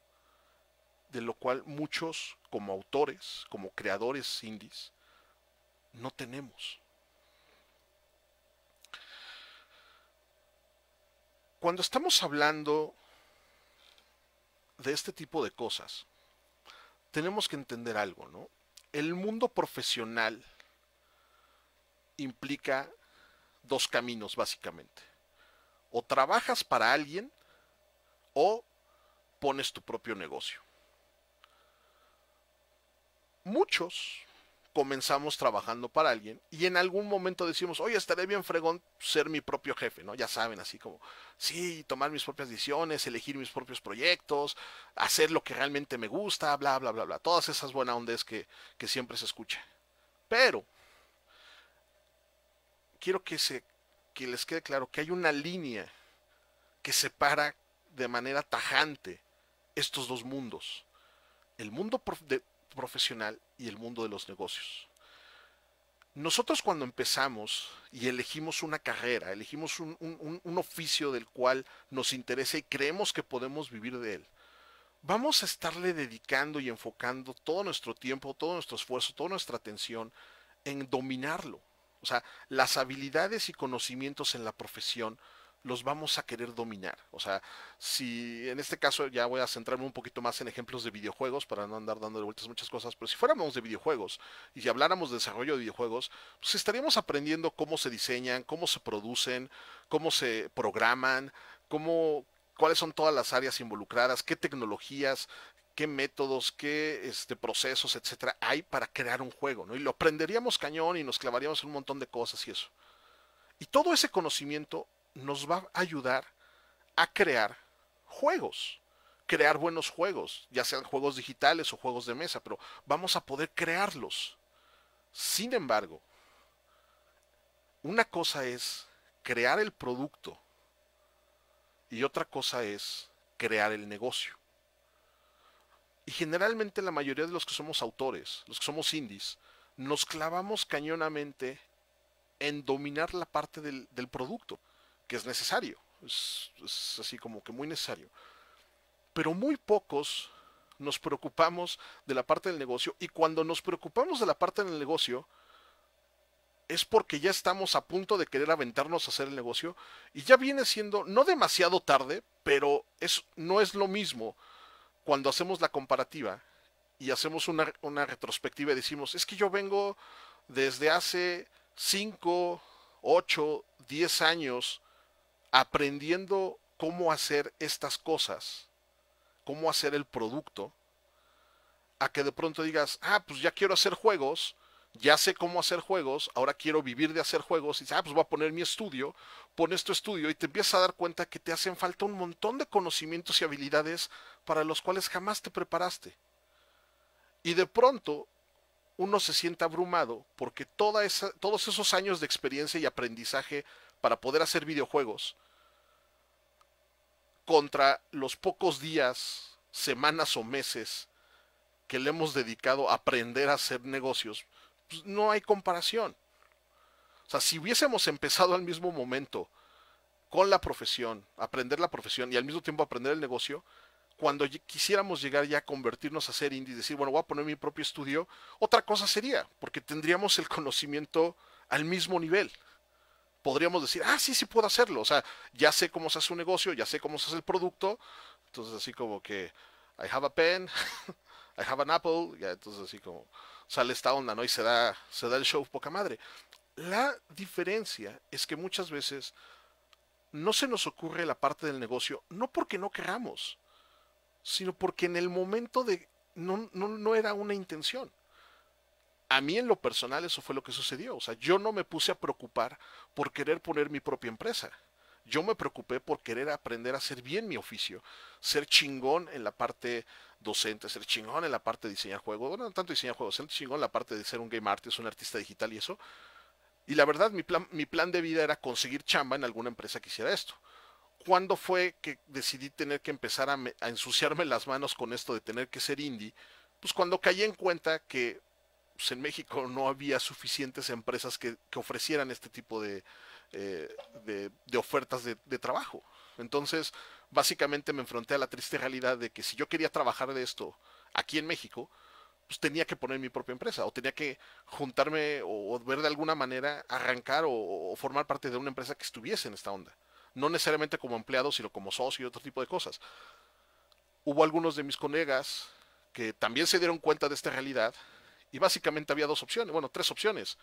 de lo cual muchos como autores, como creadores indies, no tenemos. Cuando estamos hablando de este tipo de cosas, tenemos que entender algo, ¿no? El mundo profesional implica dos caminos básicamente. O trabajas para alguien o pones tu propio negocio. Muchos comenzamos trabajando para alguien y en algún momento decimos, oye, estaré bien fregón ser mi propio jefe, ¿no? Ya saben, así como, sí, tomar mis propias decisiones, elegir mis propios proyectos, hacer lo que realmente me gusta, bla, bla, bla, bla. Todas esas buenas ondas que siempre se escucha. Pero quiero que les quede claro que hay una línea que separa de manera tajante estos dos mundos. El mundo profesional y el mundo de los negocios. Nosotros cuando empezamos y elegimos una carrera, elegimos un oficio del cual nos interesa y creemos que podemos vivir de él, vamos a estarle dedicando y enfocando todo nuestro tiempo, todo nuestro esfuerzo, toda nuestra atención en dominarlo. O sea, las habilidades y conocimientos en la profesión los vamos a querer dominar. O sea, si en este caso ya voy a centrarme un poquito más en ejemplos de videojuegos para no andar dando vueltas muchas cosas, pero si fuéramos de videojuegos y si habláramos de desarrollo de videojuegos, pues estaríamos aprendiendo cómo se diseñan, cómo se producen, cómo se programan, cuáles son todas las áreas involucradas, qué tecnologías, qué métodos, qué procesos, etcétera, hay para crear un juego, ¿no? Y lo aprenderíamos cañón y nos clavaríamos en un montón de cosas y eso. Y todo ese conocimiento nos va a ayudar a crear juegos, crear buenos juegos, ya sean juegos digitales o juegos de mesa, pero vamos a poder crearlos. Sin embargo, una cosa es crear el producto y otra cosa es crear el negocio. Y generalmente la mayoría de los que somos autores, los que somos indies, nos clavamos cañonamente en dominar la parte del producto, que es necesario, es así como que muy necesario. Pero muy pocos nos preocupamos de la parte del negocio y cuando nos preocupamos de la parte del negocio es porque ya estamos a punto de querer aventarnos a hacer el negocio y ya viene siendo no demasiado tarde, pero no es lo mismo cuando hacemos la comparativa y hacemos una retrospectiva y decimos, es que yo vengo desde hace 5, 8, 10 años aprendiendo cómo hacer estas cosas, cómo hacer el producto, a que de pronto digas, pues ya quiero hacer juegos, ya sé cómo hacer juegos, ahora quiero vivir de hacer juegos, y dices, pues voy a poner mi estudio, pones tu estudio y te empiezas a dar cuenta que te hacen falta un montón de conocimientos y habilidades para los cuales jamás te preparaste. Y de pronto, uno se siente abrumado porque todos esos años de experiencia y aprendizaje para poder hacer videojuegos contra los pocos días, semanas o meses que le hemos dedicado a aprender a hacer negocios, pues no hay comparación. O sea, si hubiésemos empezado al mismo momento con la profesión, aprender la profesión y al mismo tiempo aprender el negocio, cuando quisiéramos llegar ya a convertirnos a ser indie y decir, bueno, voy a poner mi propio estudio, otra cosa sería, porque tendríamos el conocimiento al mismo nivel. Podríamos decir, ah, sí, sí puedo hacerlo. O sea, ya sé cómo se hace un negocio, ya sé cómo se hace el producto. Entonces, así como que, I have a pen, I have an apple. Ya, entonces, así como sale esta onda, ¿no? Y se da el show poca madre. La diferencia es que muchas veces no se nos ocurre la parte del negocio, no porque no queramos, sino porque en el momento de no era una intención. A mí en lo personal eso fue lo que sucedió. O sea, yo no me puse a preocupar por querer poner mi propia empresa. Yo me preocupé por querer aprender a hacer bien mi oficio, ser chingón en la parte docente, ser chingón en la parte de diseñar juegos, bueno, no tanto diseñar juegos, ser chingón en la parte de ser un game artist, un artista digital y eso. Y la verdad, mi plan de vida era conseguir chamba en alguna empresa que hiciera esto. ¿Cuándo fue que decidí tener que empezar a ensuciarme las manos con esto de tener que ser indie? Pues cuando caí en cuenta que pues, en México no había suficientes empresas que ofrecieran este tipo de ofertas de trabajo. Entonces, básicamente me enfrenté a la triste realidad de que si yo quería trabajar de esto aquí en México, pues tenía que poner mi propia empresa o tenía que juntarme o ver de alguna manera arrancar o formar parte de una empresa que estuviese en esta onda. No necesariamente como empleado, sino como socio y otro tipo de cosas. Hubo algunos de mis colegas que también se dieron cuenta de esta realidad y básicamente había dos opciones, bueno, tres opciones.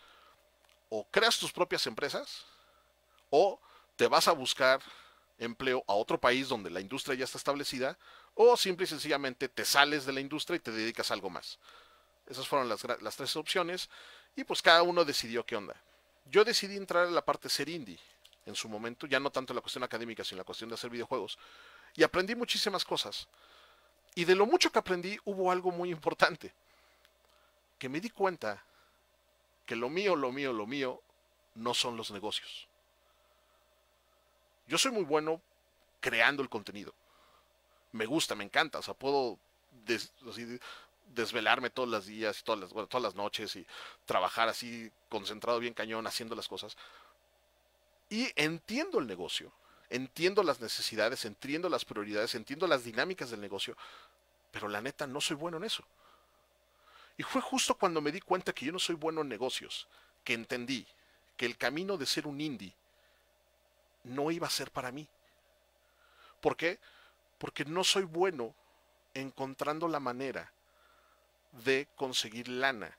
O creas tus propias empresas o te vas a buscar empleo a otro país donde la industria ya está establecida o simple y sencillamente te sales de la industria y te dedicas a algo más. Esas fueron las tres opciones y pues cada uno decidió qué onda. Yo decidí entrar en la parte ser indie en su momento, ya no tanto en la cuestión académica, sino en la cuestión de hacer videojuegos. Y aprendí muchísimas cosas. Y de lo mucho que aprendí hubo algo muy importante, que me di cuenta que lo mío no son los negocios. Yo soy muy bueno creando el contenido. Me gusta, me encanta, o sea, puedo así, desvelarme todos los días y bueno, todas las noches y trabajar así concentrado bien cañón haciendo las cosas. Y entiendo el negocio, entiendo las necesidades, entiendo las prioridades, entiendo las dinámicas del negocio, pero la neta no soy bueno en eso. Y fue justo cuando me di cuenta que yo no soy bueno en negocios, que entendí que el camino de ser un indie no iba a ser para mí. ¿Por qué? Porque no soy bueno encontrando la manera de conseguir lana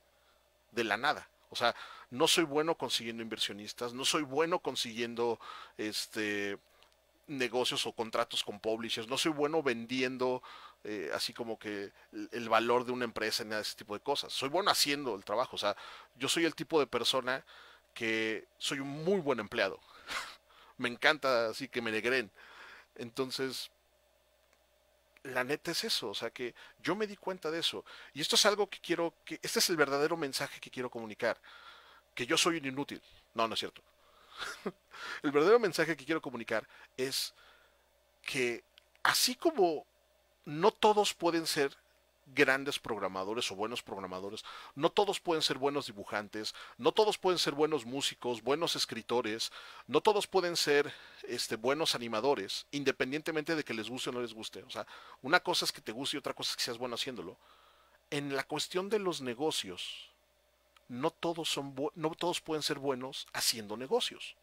de la nada. O sea, no soy bueno consiguiendo inversionistas, no soy bueno consiguiendo negocios o contratos con publishers, no soy bueno vendiendo así como que el valor de una empresa ni nada de ese tipo de cosas. Soy bueno haciendo el trabajo. O sea, yo soy el tipo de persona que soy un muy buen empleado. Me encanta así que me negren. Entonces, la neta es eso, o sea que yo me di cuenta de eso. Y esto es algo que este es el verdadero mensaje que quiero comunicar, que yo soy un inútil. No, no es cierto. El verdadero mensaje que quiero comunicar es que así como no todos pueden ser grandes programadores o buenos programadores, no todos pueden ser buenos dibujantes, no todos pueden ser buenos músicos, buenos escritores, no todos pueden ser buenos animadores, independientemente de que les guste o no les guste. O sea, una cosa es que te guste y otra cosa es que seas bueno haciéndolo. En la cuestión de los negocios, no todos pueden ser buenos haciendo negocios.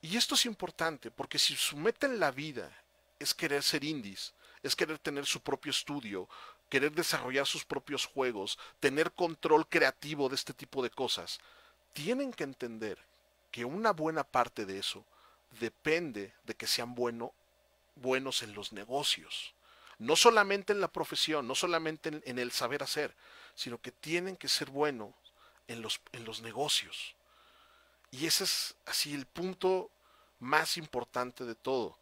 Y esto es importante porque si su meta en la vida es querer ser indies, es querer tener su propio estudio, querer desarrollar sus propios juegos, tener control creativo de este tipo de cosas, tienen que entender que una buena parte de eso depende de que sean buenos en los negocios. No solamente en la profesión, no solamente en el saber hacer, sino que tienen que ser buenos en los negocios. Y ese es así el punto más importante de todo.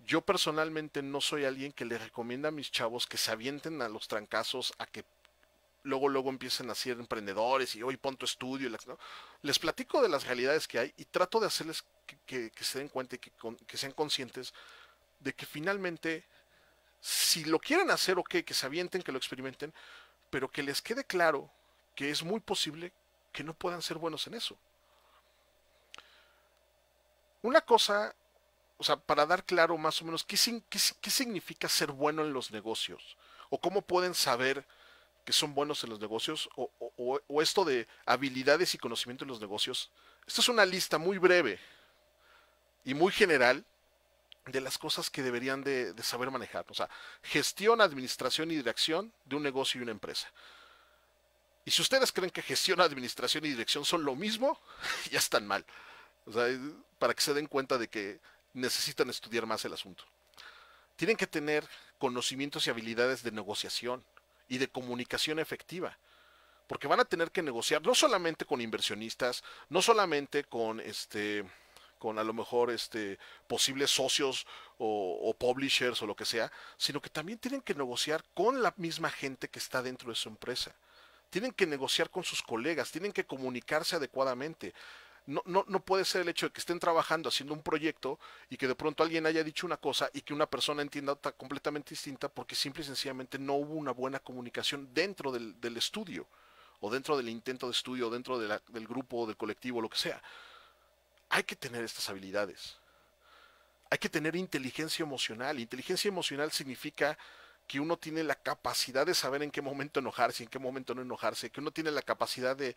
Yo personalmente no soy alguien que le recomienda a mis chavos que se avienten a los trancazos, a que luego empiezan a ser emprendedores y hoy pon tu estudio, ¿no? Les platico de las realidades que hay y trato de hacerles que se den cuenta y que sean conscientes de que finalmente, si lo quieren hacer, ok, que se avienten, que lo experimenten, pero que les quede claro que es muy posible que no puedan ser buenos en eso. Una cosa, o sea, para dar claro más o menos qué significa ser bueno en los negocios, o cómo pueden saber que son buenos en los negocios, o esto de habilidades y conocimiento en los negocios. Esta es una lista muy breve y muy general de las cosas que deberían de saber manejar. O sea, gestión, administración y dirección de un negocio y una empresa. Y si ustedes creen que gestión, administración y dirección son lo mismo, ya están mal. O sea, para que se den cuenta de que necesitan estudiar más el asunto. Tienen que tener conocimientos y habilidades de negociación y de comunicación efectiva. Porque van a tener que negociar no solamente con inversionistas, no solamente con a lo mejor posibles socios o publishers o lo que sea, sino que también tienen que negociar con la misma gente que está dentro de su empresa. Tienen que negociar con sus colegas, tienen que comunicarse adecuadamente. No puede ser el hecho de que estén trabajando haciendo un proyecto y que de pronto alguien haya dicho una cosa y que una persona entienda otra completamente distinta porque simple y sencillamente no hubo una buena comunicación dentro del estudio o dentro del intento de estudio, o dentro del grupo, del colectivo, lo que sea. Hay que tener estas habilidades. Hay que tener inteligencia emocional. Inteligencia emocional significa que uno tiene la capacidad de saber en qué momento enojarse y en qué momento no enojarse, que uno tiene la capacidad de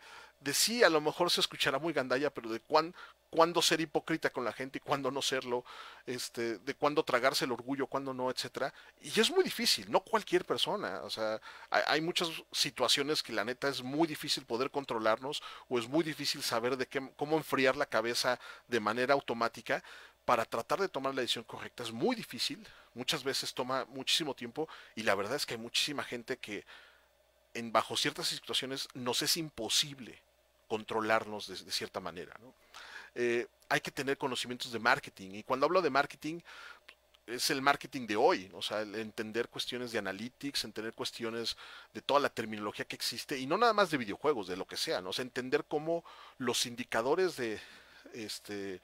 sí, a lo mejor se escuchará muy gandalla, pero de cuándo ser hipócrita con la gente y cuándo no serlo, de cuándo tragarse el orgullo, cuándo no, etcétera. Y es muy difícil, no cualquier persona, o sea, hay muchas situaciones que la neta es muy difícil poder controlarnos o es muy difícil saber cómo enfriar la cabeza de manera automática para tratar de tomar la decisión correcta. Es muy difícil, muchas veces toma muchísimo tiempo y la verdad es que hay muchísima gente que bajo ciertas situaciones nos es imposible controlarnos de cierta manera, ¿no? Hay que tener conocimientos de marketing y cuando hablo de marketing es el marketing de hoy, ¿no? O sea, el entender cuestiones de analytics, entender cuestiones de toda la terminología que existe y no nada más de videojuegos, de lo que sea, ¿no? O sea, entender cómo los indicadores este,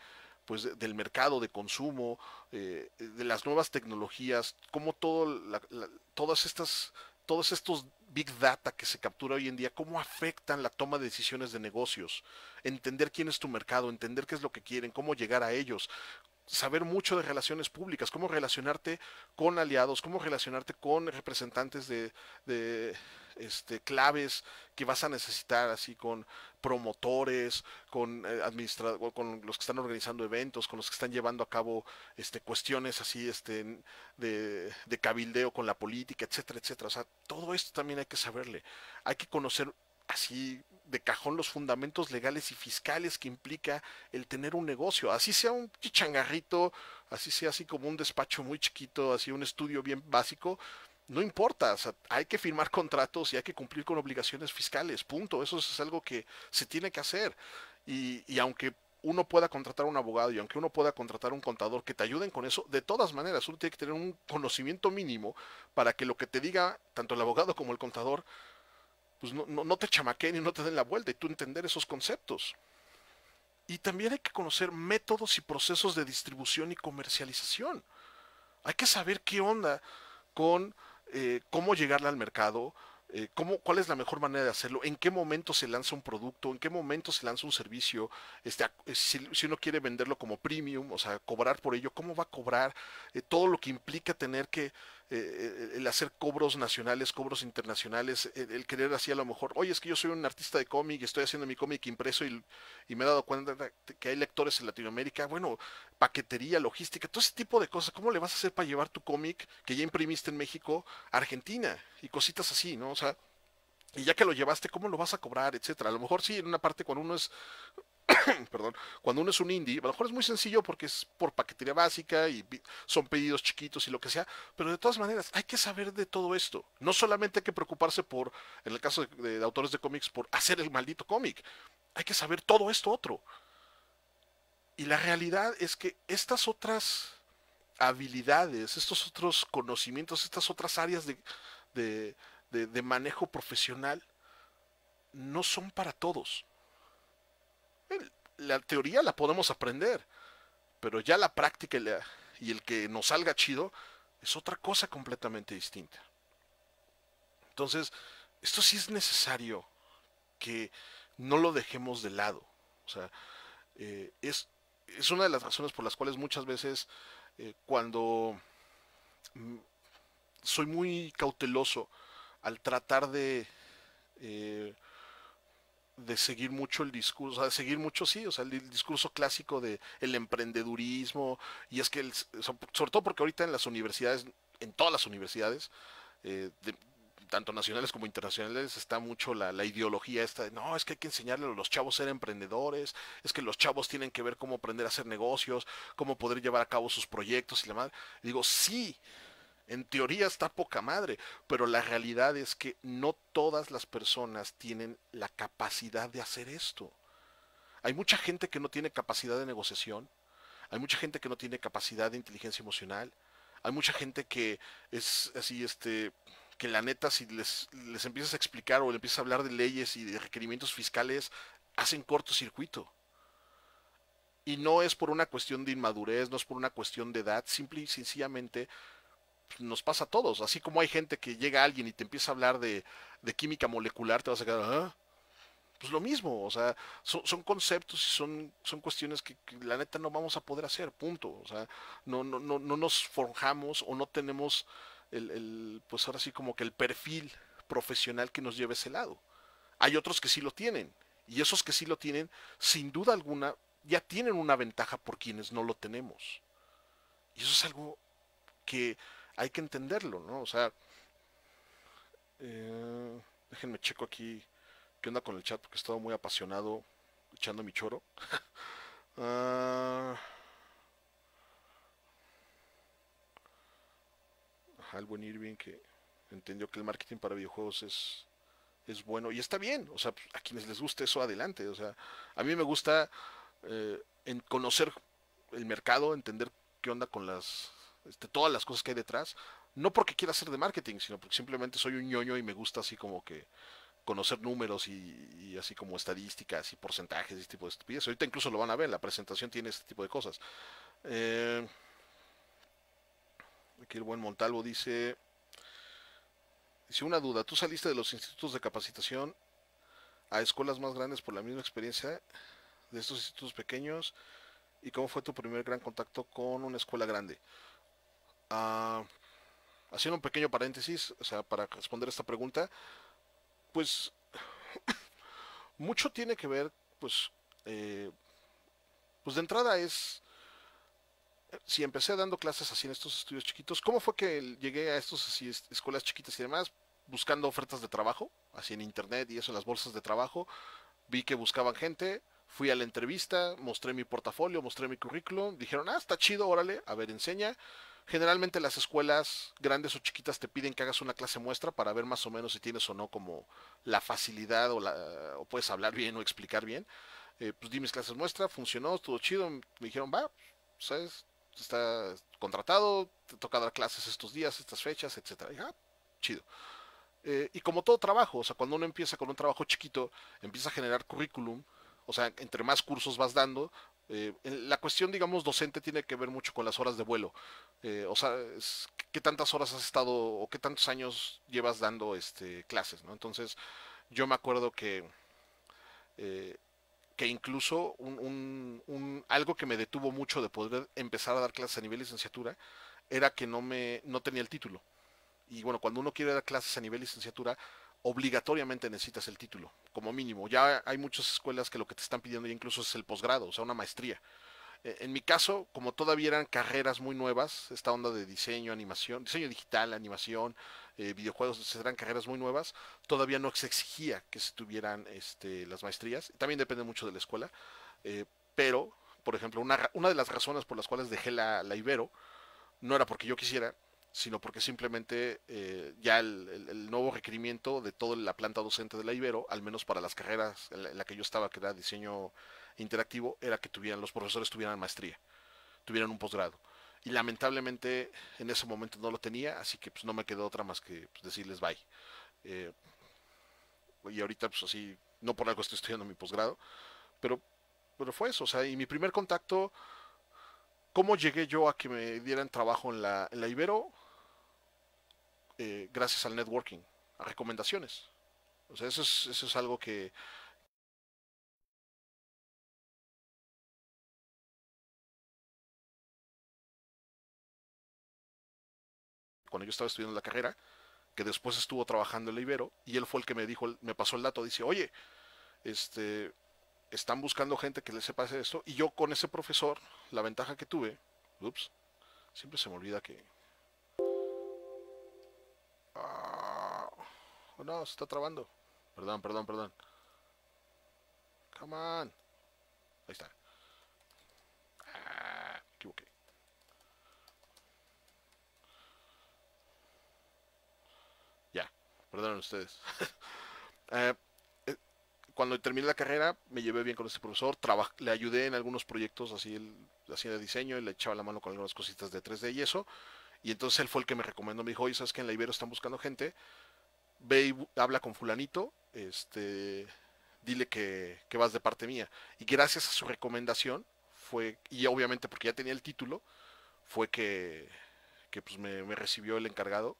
del mercado de consumo, de las nuevas tecnologías, cómo todos estos big data que se captura hoy en día, cómo afectan la toma de decisiones de negocios, entender quién es tu mercado, entender qué es lo que quieren, cómo llegar a ellos, saber mucho de relaciones públicas, cómo relacionarte con aliados, cómo relacionarte con representantes de claves que vas a necesitar, así con promotores, con los que están organizando eventos, con los que están llevando a cabo cuestiones así de cabildeo con la política, etcétera, etcétera. O sea, todo esto también hay que saberle. Hay que conocer así de cajón los fundamentos legales y fiscales que implica el tener un negocio, así sea un changarrito, así sea así como un despacho muy chiquito, así un estudio bien básico, no importa, o sea, hay que firmar contratos y hay que cumplir con obligaciones fiscales, punto, eso es algo que se tiene que hacer. Y aunque uno pueda contratar a un abogado y aunque uno pueda contratar a un contador que te ayuden con eso, de todas maneras uno tiene que tener un conocimiento mínimo para que lo que te diga tanto el abogado como el contador pues no te chamaquen y no te den la vuelta y tú entender esos conceptos. Y también hay que conocer métodos y procesos de distribución y comercialización. Hay que saber qué onda con cómo llegarle al mercado, cuál es la mejor manera de hacerlo, en qué momento se lanza un producto, en qué momento se lanza un servicio, si uno quiere venderlo como premium, o sea, cobrar por ello, cómo va a cobrar, todo lo que implica tener que el hacer cobros nacionales, cobros internacionales, el querer así a lo mejor, oye, es que yo soy un artista de cómic, estoy haciendo mi cómic impreso y me he dado cuenta que hay lectores en Latinoamérica, bueno, paquetería, logística, todo ese tipo de cosas. ¿Cómo le vas a hacer para llevar tu cómic que ya imprimiste en México a Argentina? Y cositas así, ¿no? O sea, y ya que lo llevaste, ¿cómo lo vas a cobrar, etcétera? A lo mejor sí, en una parte cuando uno es, perdón, cuando uno es un indie, a lo mejor es muy sencillo porque es por paquetería básica y son pedidos chiquitos y lo que sea, pero de todas maneras hay que saber de todo esto. No solamente hay que preocuparse por, en el caso de autores de cómics, por hacer el maldito cómic. Hay que saber todo esto otro. Y la realidad es que estas otras habilidades, estos otros conocimientos, estas otras áreas de manejo profesional no son para todos. La teoría la podemos aprender, pero ya la práctica y el que nos salga chido es otra cosa completamente distinta. Entonces, esto sí es necesario que no lo dejemos de lado. O sea, eh, es, es una de las razones por las cuales muchas veces cuando mm, soy muy cauteloso al tratar eh, de seguir mucho el discurso, o sea, de seguir mucho, sí, o sea, el discurso clásico de el emprendedurismo, y es que, sobre todo porque ahorita en las universidades, en todas las universidades, tanto nacionales como internacionales, está mucho la ideología esta de, no, es que hay que enseñarle a los chavos a ser emprendedores, es que los chavos tienen que ver cómo aprender a hacer negocios, cómo poder llevar a cabo sus proyectos y la madre. Digo, sí, en teoría está poca madre, pero la realidad es que no todas las personas tienen la capacidad de hacer esto. Hay mucha gente que no tiene capacidad de negociación, hay mucha gente que no tiene capacidad de inteligencia emocional, hay mucha gente que es así, que la neta si les empiezas a explicar o le empiezas a hablar de leyes y de requerimientos fiscales, hacen cortocircuito. Y no es por una cuestión de inmadurez, no es por una cuestión de edad, simple y sencillamente nos pasa a todos. Así como hay gente que llega a alguien y te empieza a hablar de química molecular, te vas a quedar, ¿ah? Pues lo mismo, o sea, son conceptos y son cuestiones que la neta no vamos a poder hacer, punto. O sea, no nos forjamos o no tenemos pues ahora sí como que el perfil profesional que nos lleve a ese lado. Hay otros que sí lo tienen, y esos que sí lo tienen, sin duda alguna, ya tienen una ventaja por quienes no lo tenemos. Y eso es algo que hay que entenderlo, ¿no? O sea, déjenme checo aquí qué onda con el chat porque he estado muy apasionado echando mi choro. Ah, ajá, el buen Irving que entendió que el marketing para videojuegos es bueno y está bien. O sea, a quienes les guste eso, adelante. O sea, a mí me gusta en conocer el mercado, entender qué onda con todas las cosas que hay detrás. No porque quiera hacer de marketing, sino porque simplemente soy un ñoño y me gusta así como que conocer números y así como estadísticas y porcentajes y este tipo de estupidez. Ahorita incluso lo van a ver, la presentación tiene este tipo de cosas. Eh, Aquí el buen Montalvo dice una duda, ¿tú saliste de los institutos de capacitación a escuelas más grandes por la misma experiencia de estos institutos pequeños? ¿Y cómo fue tu primer gran contacto con una escuela grande? Ah, haciendo un pequeño paréntesis, o sea, para responder esta pregunta, pues mucho tiene que ver, pues, eh, pues de entrada si empecé dando clases así en estos estudios chiquitos, ¿cómo fue que llegué a estos así escuelas chiquitas y demás? Buscando ofertas de trabajo, así en internet y eso en las bolsas de trabajo, vi que buscaban gente, fui a la entrevista, mostré mi portafolio, mostré mi currículum, dijeron, está chido, órale, a ver, enseña. Generalmente las escuelas grandes o chiquitas te piden que hagas una clase muestra para ver más o menos si tienes o no como la facilidad o puedes hablar bien o explicar bien. Pues di mis clases muestra, funcionó, estuvo chido, me dijeron, va, ¿sabes? Está contratado, te toca dar clases estos días, estas fechas, etcétera. Y, chido. Y como todo trabajo, o sea, cuando uno empieza con un trabajo chiquito, empieza a generar currículum, o sea, entre más cursos vas dando, la cuestión, digamos, docente tiene que ver mucho con las horas de vuelo. O sea, qué tantas horas has estado o qué tantos años llevas dando clases, ¿no? Entonces, yo me acuerdo eh, que incluso algo que me detuvo mucho de poder empezar a dar clases a nivel licenciatura era que no tenía el título. Y bueno, cuando uno quiere dar clases a nivel licenciatura, obligatoriamente necesitas el título, como mínimo. Ya hay muchas escuelas que lo que te están pidiendo ya incluso es el posgrado, o sea, una maestría. En mi caso, como todavía eran carreras muy nuevas, esta onda de diseño, animación, diseño digital, animación, videojuegos, eran carreras muy nuevas, todavía no se exigía que se tuvieran las maestrías. También depende mucho de la escuela, eh, pero, por ejemplo, una de las razones por las cuales dejé la Ibero no era porque yo quisiera, sino porque simplemente ya el nuevo requerimiento de toda la planta docente de la Ibero, al menos para las carreras en la que yo estaba, que era diseño interactivo, era que los profesores tuvieran maestría, tuvieran un posgrado. Y lamentablemente en ese momento no lo tenía, así que pues no me quedó otra más que pues, decirles bye. Eh, y ahorita pues así, no por algo estoy estudiando mi posgrado, pero, pero fue eso, o sea, y mi primer contacto, ¿cómo llegué yo a que me dieran trabajo en la Ibero? Gracias al networking, a recomendaciones. O sea, eso es algo que cuando yo estaba estudiando la carrera, que después estuvo trabajando en la Ibero, y él fue el que me dijo, me pasó el dato, dice, oye, este, están buscando gente que les sepa hacer esto, y yo con ese profesor, la ventaja que tuve, ups, siempre se me olvida que... Ah, oh no, se está trabando. Perdón, perdón, perdón. Come on. Ahí está. Me equivoqué. Ya, perdonen ustedes. Eh, eh, Cuando terminé la carrera, me llevé bien con este profesor, le ayudé en algunos proyectos, así él hacía de diseño, y le echaba la mano con algunas cositas de 3D y eso, y entonces él fue el que me recomendó, me dijo, oye, ¿sabes que en la Ibero están buscando gente? Ve y habla con fulanito, dile que vas de parte mía. Y gracias a su recomendación, y obviamente porque ya tenía el título, fue que pues me recibió el encargado,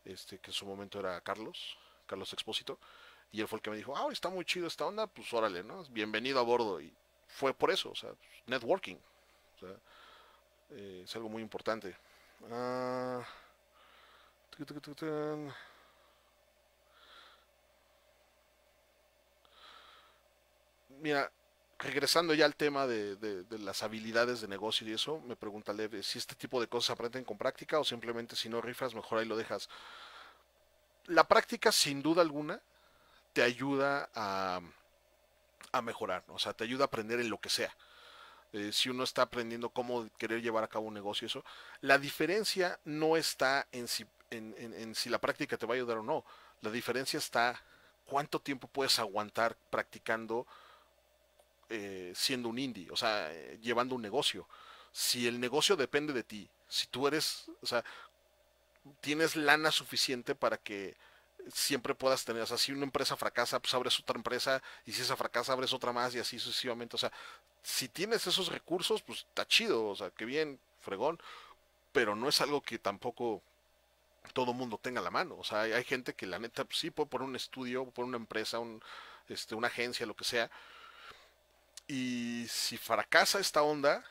que en su momento era Carlos Expósito, y él fue el que me dijo, está muy chido esta onda, pues órale, ¿no? Bienvenido a bordo. Y fue por eso, o sea, networking, o sea, es algo muy importante. Ah, Mira, regresando ya al tema de las habilidades de negocio y eso, me pregunta Lev si este tipo de cosas se aprenden con práctica o simplemente si no rifas, mejor ahí lo dejas. La práctica, sin duda alguna, te ayuda a mejorar, ¿no? O sea, te ayuda a aprender en lo que sea. Si uno está aprendiendo cómo querer llevar a cabo un negocio y eso, la diferencia no está en si la práctica te va a ayudar o no. La diferencia está cuánto tiempo puedes aguantar practicando siendo un indie, o sea, llevando un negocio. Si el negocio depende de ti, si tú eres, o sea, tienes lana suficiente para que siempre puedas tener, o sea, si una empresa fracasa, pues abres otra empresa, y si esa fracasa, abres otra más, y así sucesivamente, o sea, si tienes esos recursos, pues está chido, o sea, qué bien, fregón, pero no es algo que tampoco todo mundo tenga a la mano, o sea, hay gente que la neta, pues, sí puede poner un estudio, poner una empresa, una agencia, lo que sea, y si fracasa esta onda,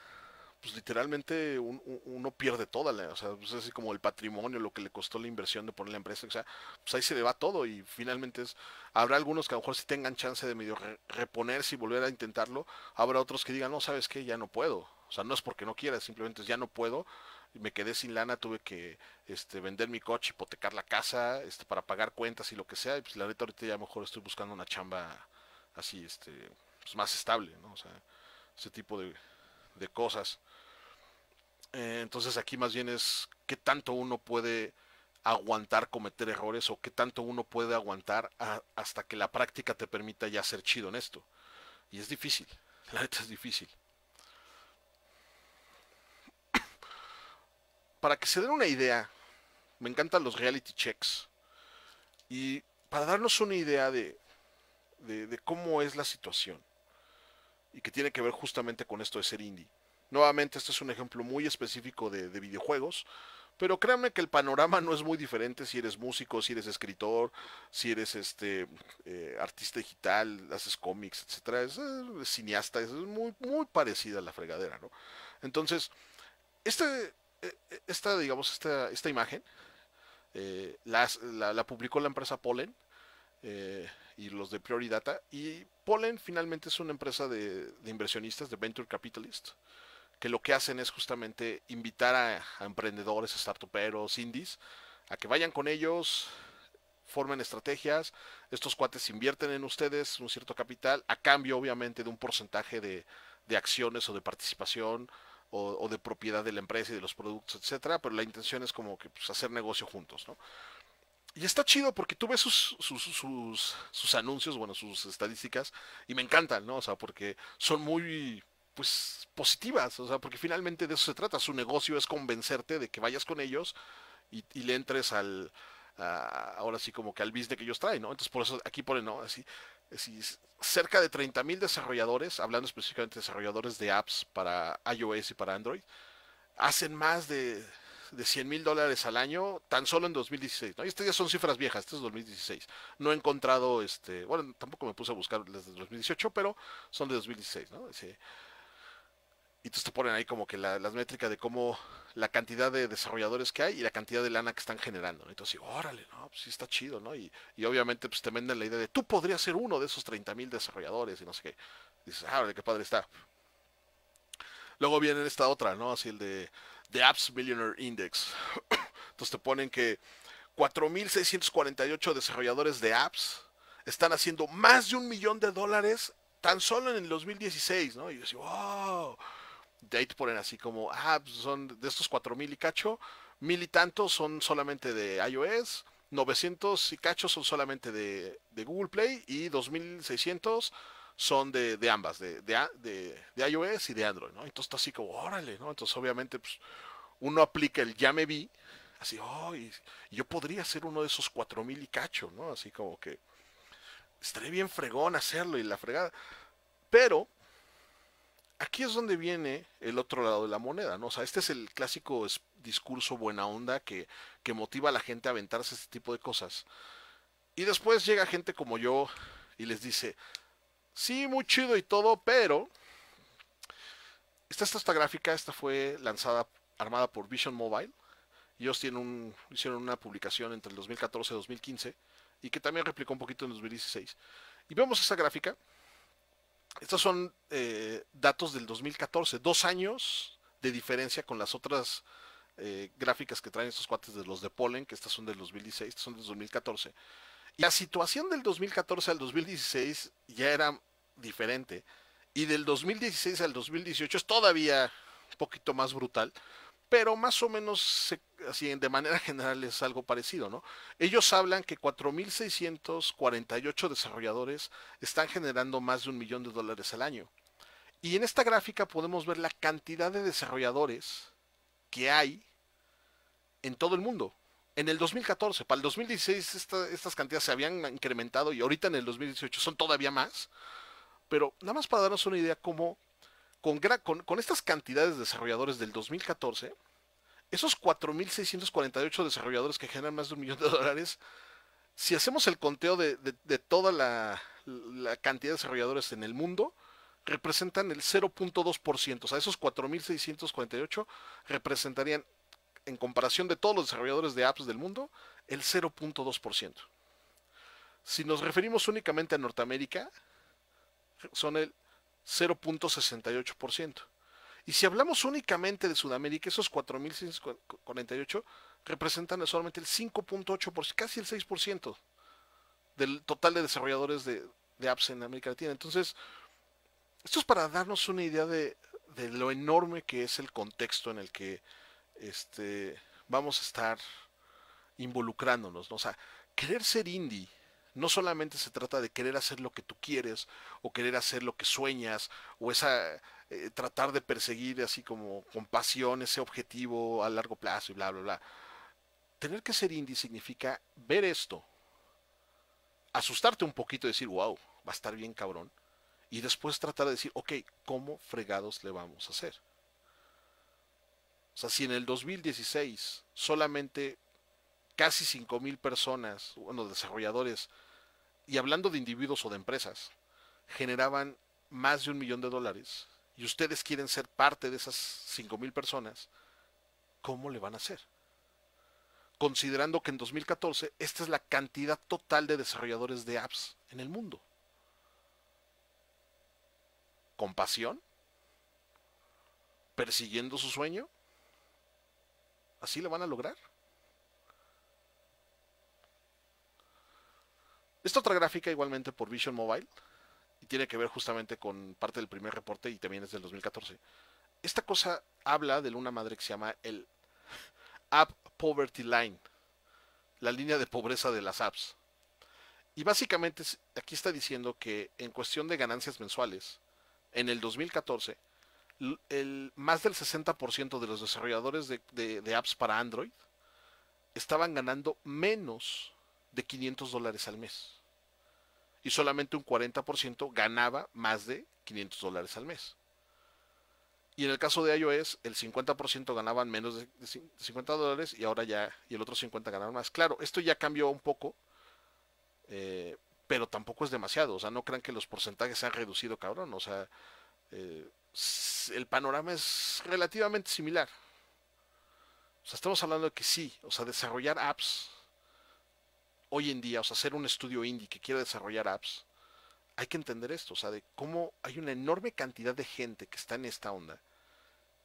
pues literalmente uno pierde toda o sea, pues es así como el patrimonio, lo que le costó la inversión de poner la empresa, o sea, pues ahí se le va todo y finalmente habrá algunos que a lo mejor sí tengan chance de medio reponerse y volver a intentarlo, habrá otros que digan, no, sabes qué, ya no puedo, o sea, no es porque no quiera, simplemente es ya no puedo, me quedé sin lana, tuve que vender mi coche, hipotecar la casa, para pagar cuentas y lo que sea, y pues la neta ahorita ya mejor estoy buscando una chamba así, pues más estable, ¿no? O sea, ese tipo de cosas. Entonces aquí más bien es qué tanto uno puede aguantar cometer errores o qué tanto uno puede aguantar hasta que la práctica te permita ya ser chido en esto. Y es difícil, la neta es difícil. Para que se den una idea, me encantan los reality checks. Y para darnos una idea de cómo es la situación y que tiene que ver justamente con esto de ser indie. Nuevamente, este es un ejemplo muy específico de videojuegos, pero créanme que el panorama no es muy diferente si eres músico, si eres escritor, si eres artista digital, haces cómics, etcétera. Es cineasta, es muy, muy parecida a la fregadera, ¿no? Entonces, este, digamos, esta imagen la publicó la empresa Pollen y los de Priori Data. Y Pollen finalmente es una empresa de inversionistas, de venture capitalists, que lo que hacen es justamente invitar a emprendedores, startuperos, indies, a que vayan con ellos, formen estrategias, estos cuates invierten en ustedes un cierto capital, a cambio obviamente de un porcentaje de acciones o de participación o de propiedad de la empresa y de los productos, etcétera, pero la intención es como que pues, hacer negocio juntos, ¿no? Y está chido porque tú ves sus anuncios, bueno, sus estadísticas, y me encantan, ¿no? O sea, porque son muy, pues, positivas, o sea, porque finalmente de eso se trata. Su negocio es convencerte de que vayas con ellos y le entres ahora sí como que al business que ellos traen, ¿no? Entonces por eso aquí ponen, ¿no? Así cerca de 30,000 desarrolladores, hablando específicamente de desarrolladores de apps para iOS y para Android, hacen más de $100,000 al año tan solo en 2016, ¿no? Y estas ya son cifras viejas, este es 2016. No he encontrado, bueno, tampoco me puse a buscar desde 2018, pero son de 2016, ¿no? Sí. Y entonces te ponen ahí como que las métricas de cómo la cantidad de desarrolladores que hay y la cantidad de lana que están generando, ¿no? Entonces, órale, no, pues sí está chido, ¿no? Y obviamente pues te venden la idea de tú podrías ser uno de esos 30,000 desarrolladores y no sé qué. Y dices, órale, qué padre está. Luego viene esta otra, ¿no? Así el de The Apps Millionaire Index. Entonces te ponen que 4,648 desarrolladores de apps están haciendo más de $1,000,000 tan solo en el 2016, ¿no? Y yo digo, wow. De ahí te ponen así como, pues son de estos 4,000 y cacho, 1,000 y tantos son solamente de iOS, 900 y cacho son solamente de Google Play y 2,600 son de ambas, de iOS y de Android, ¿no? Entonces está así como, órale, ¿no? Entonces obviamente pues, uno aplica el ya me vi, así, y yo podría ser uno de esos 4,000 y cacho, ¿no? Así como que estaría bien fregón hacerlo y la fregada. Pero aquí es donde viene el otro lado de la moneda, ¿no? O sea, este es el clásico discurso buena onda que motiva a la gente a aventarse este tipo de cosas. Y después llega gente como yo y les dice, sí, muy chido y todo, pero esta gráfica, esta fue lanzada, armada por Vision Mobile. Y ellos hicieron una publicación entre el 2014 y 2015 y que también replicó un poquito en 2016. Y vemos esa gráfica. Estos son datos del 2014, 2 años de diferencia con las otras gráficas que traen estos cuates de los de Pollen, que estas son del 2016, estas son del 2014. Y la situación del 2014 al 2016 ya era diferente. Y del 2016 al 2018 es todavía un poquito más brutal, pero más o menos así de manera general es algo parecido, ¿no? Ellos hablan que 4,648 desarrolladores están generando más de $1,000,000 al año. Y en esta gráfica podemos ver la cantidad de desarrolladores que hay en todo el mundo. En el 2014, para el 2016 estas cantidades se habían incrementado y ahorita en el 2018 son todavía más. Pero nada más para darnos una idea cómo con estas cantidades de desarrolladores del 2014, esos 4,648 desarrolladores que generan más de $1,000,000, si hacemos el conteo de toda la cantidad de desarrolladores en el mundo, representan el 0.2%. O sea, esos 4,648 representarían, en comparación de todos los desarrolladores de apps del mundo, el 0.2%. Si nos referimos únicamente a Norteamérica, son el 0.68%. Y si hablamos únicamente de Sudamérica, esos 4,648 representan solamente el 5.8%, casi el 6% del total de desarrolladores de apps en América Latina. Entonces, esto es para darnos una idea de lo enorme que es el contexto en el que vamos a estar involucrándonos, ¿no? O sea, querer ser indie no solamente se trata de querer hacer lo que tú quieres o querer hacer lo que sueñas o tratar de perseguir así como con pasión ese objetivo a largo plazo y bla, bla, bla. Tener que ser indie significa ver esto, asustarte un poquito y decir, wow, va a estar bien cabrón. Y después tratar de decir, ok, ¿cómo fregados le vamos a hacer? O sea, si en el 2016 solamente casi 5,000 personas, bueno, desarrolladores, y hablando de individuos o de empresas, generaban más de $1,000,000 y ustedes quieren ser parte de esas 5,000 personas, ¿cómo le van a hacer? Considerando que en 2014 esta es la cantidad total de desarrolladores de apps en el mundo. ¿Con pasión? ¿Persiguiendo su sueño? ¿Así lo van a lograr? Esta otra gráfica igualmente por Vision Mobile y tiene que ver justamente con parte del primer reporte y también es del 2014. Esta cosa habla de una madre que se llama el App Poverty Line, la línea de pobreza de las apps. Y básicamente aquí está diciendo que en cuestión de ganancias mensuales, en el 2014, más del 60% de los desarrolladores de apps para Android estaban ganando menos de $500 al mes. Y solamente un 40% ganaba más de $500 al mes. Y en el caso de iOS, el 50% ganaban menos de $50 y ahora ya, y el otro 50% ganaban más. Claro, esto ya cambió un poco, eh, pero tampoco es demasiado. O sea, no crean que los porcentajes se han reducido, cabrón. O sea, eh, el panorama es relativamente similar. O sea, estamos hablando de que sí, o sea, desarrollar apps hoy en día, o sea, hacer un estudio indie que quiera desarrollar apps, hay que entender esto, o sea, de cómo hay una enorme cantidad de gente que está en esta onda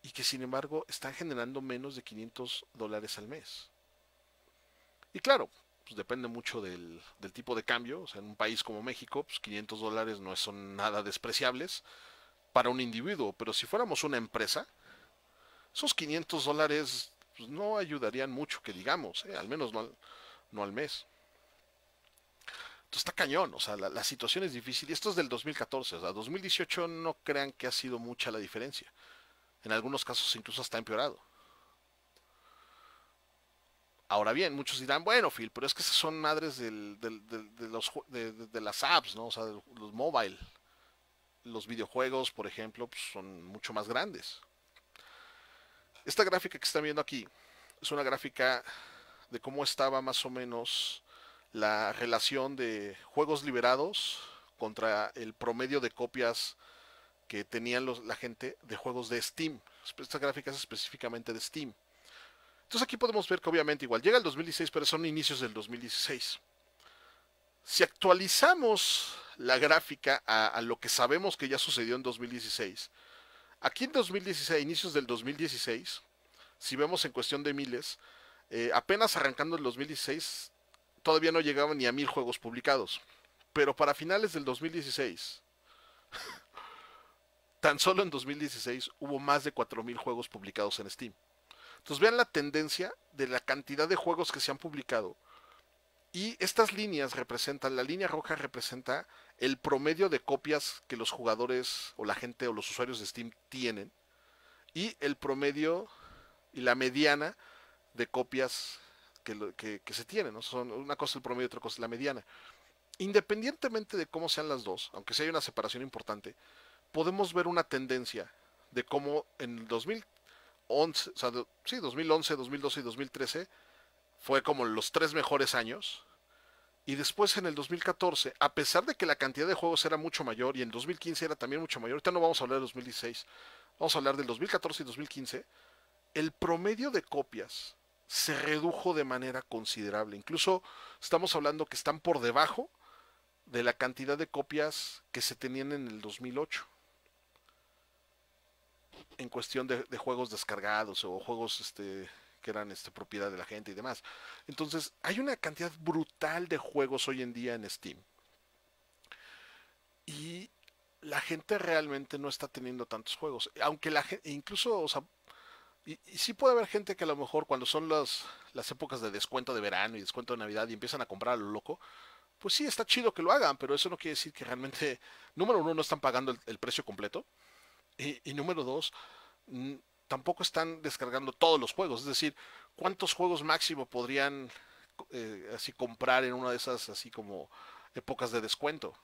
y que sin embargo están generando menos de $500 al mes. Y claro, pues depende mucho del tipo de cambio, o sea, en un país como México, pues $500 no son nada despreciables para un individuo, pero si fuéramos una empresa, esos $500 pues, no ayudarían mucho, que digamos, al menos no al mes. Entonces está cañón, o sea, la situación es difícil. Y esto es del 2014, o sea, 2018 no crean que ha sido mucha la diferencia. En algunos casos incluso hasta empeorado. Ahora bien, muchos dirán, bueno, Phil, pero es que esas son madres de las apps, ¿no? O sea, de los mobile. Los videojuegos, por ejemplo, pues son mucho más grandes. Esta gráfica que están viendo aquí es una gráfica de cómo estaba más o menos la relación de juegos liberados contra el promedio de copias que tenían la gente de juegos de Steam. Esta gráfica es específicamente de Steam. Entonces aquí podemos ver que obviamente igual llega el 2016, pero son inicios del 2016. Si actualizamos la gráfica a lo que sabemos que ya sucedió en 2016, aquí en 2016, inicios del 2016, si vemos en cuestión de miles, apenas arrancando el 2016, todavía no llegaban ni a 1000 juegos publicados. Pero para finales del 2016, tan solo en 2016 hubo más de 4000 juegos publicados en Steam. Entonces vean la tendencia de la cantidad de juegos que se han publicado. Y estas líneas representan, la línea roja representa el promedio de copias que los jugadores o la gente o los usuarios de Steam tienen. Y el promedio y la mediana de copias que se tienen, ¿no? Son, una cosa es el promedio y otra cosa es la mediana. Independientemente de cómo sean las dos, aunque sí hay una separación importante, podemos ver una tendencia de cómo en 2011, o sea, sí, 2011, 2012 y 2013 fue como los tres mejores años. Y después en el 2014, a pesar de que la cantidad de juegos era mucho mayor y en 2015 era también mucho mayor, ahorita no vamos a hablar de 2016, vamos a hablar del 2014 y 2015, el promedio de copias se redujo de manera considerable. Incluso estamos hablando que están por debajo de la cantidad de copias que se tenían en el 2008 en cuestión de juegos descargados o juegos que eran propiedad de la gente y demás. Entonces, hay una cantidad brutal de juegos hoy en día en Steam. Y la gente realmente no está teniendo tantos juegos. Aunque la gente, incluso, o sea, y sí puede haber gente que a lo mejor cuando son las épocas de descuento de verano y descuento de Navidad y empiezan a comprar a lo loco, pues sí, está chido que lo hagan, pero eso no quiere decir que realmente, número uno, no están pagando el precio completo. Y número dos, tampoco están descargando todos los juegos. Es decir, ¿cuántos juegos máximo podrían así comprar en una de esas así como épocas de descuento?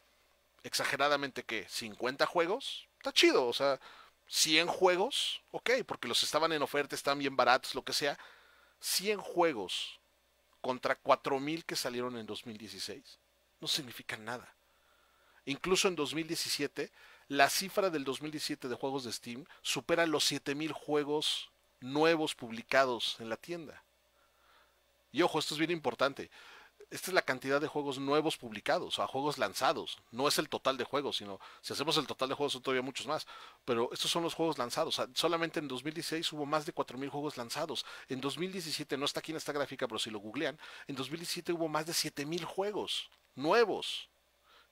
Exageradamente que 50 juegos, está chido, o sea, 100 juegos, ok, porque los estaban en oferta, están bien baratos, lo que sea. 100 juegos contra 4000 que salieron en 2016 no significan nada. Incluso en 2017, la cifra del 2017 de juegos de Steam supera los 7000 juegos nuevos publicados en la tienda. Y ojo, esto es bien importante. Esta es la cantidad de juegos nuevos publicados, o sea, juegos lanzados. No es el total de juegos, sino si hacemos el total de juegos son todavía muchos más. Pero estos son los juegos lanzados. O sea, solamente en 2016 hubo más de 4000 juegos lanzados. En 2017, no está aquí en esta gráfica, pero si lo googlean, en 2017 hubo más de 7000 juegos nuevos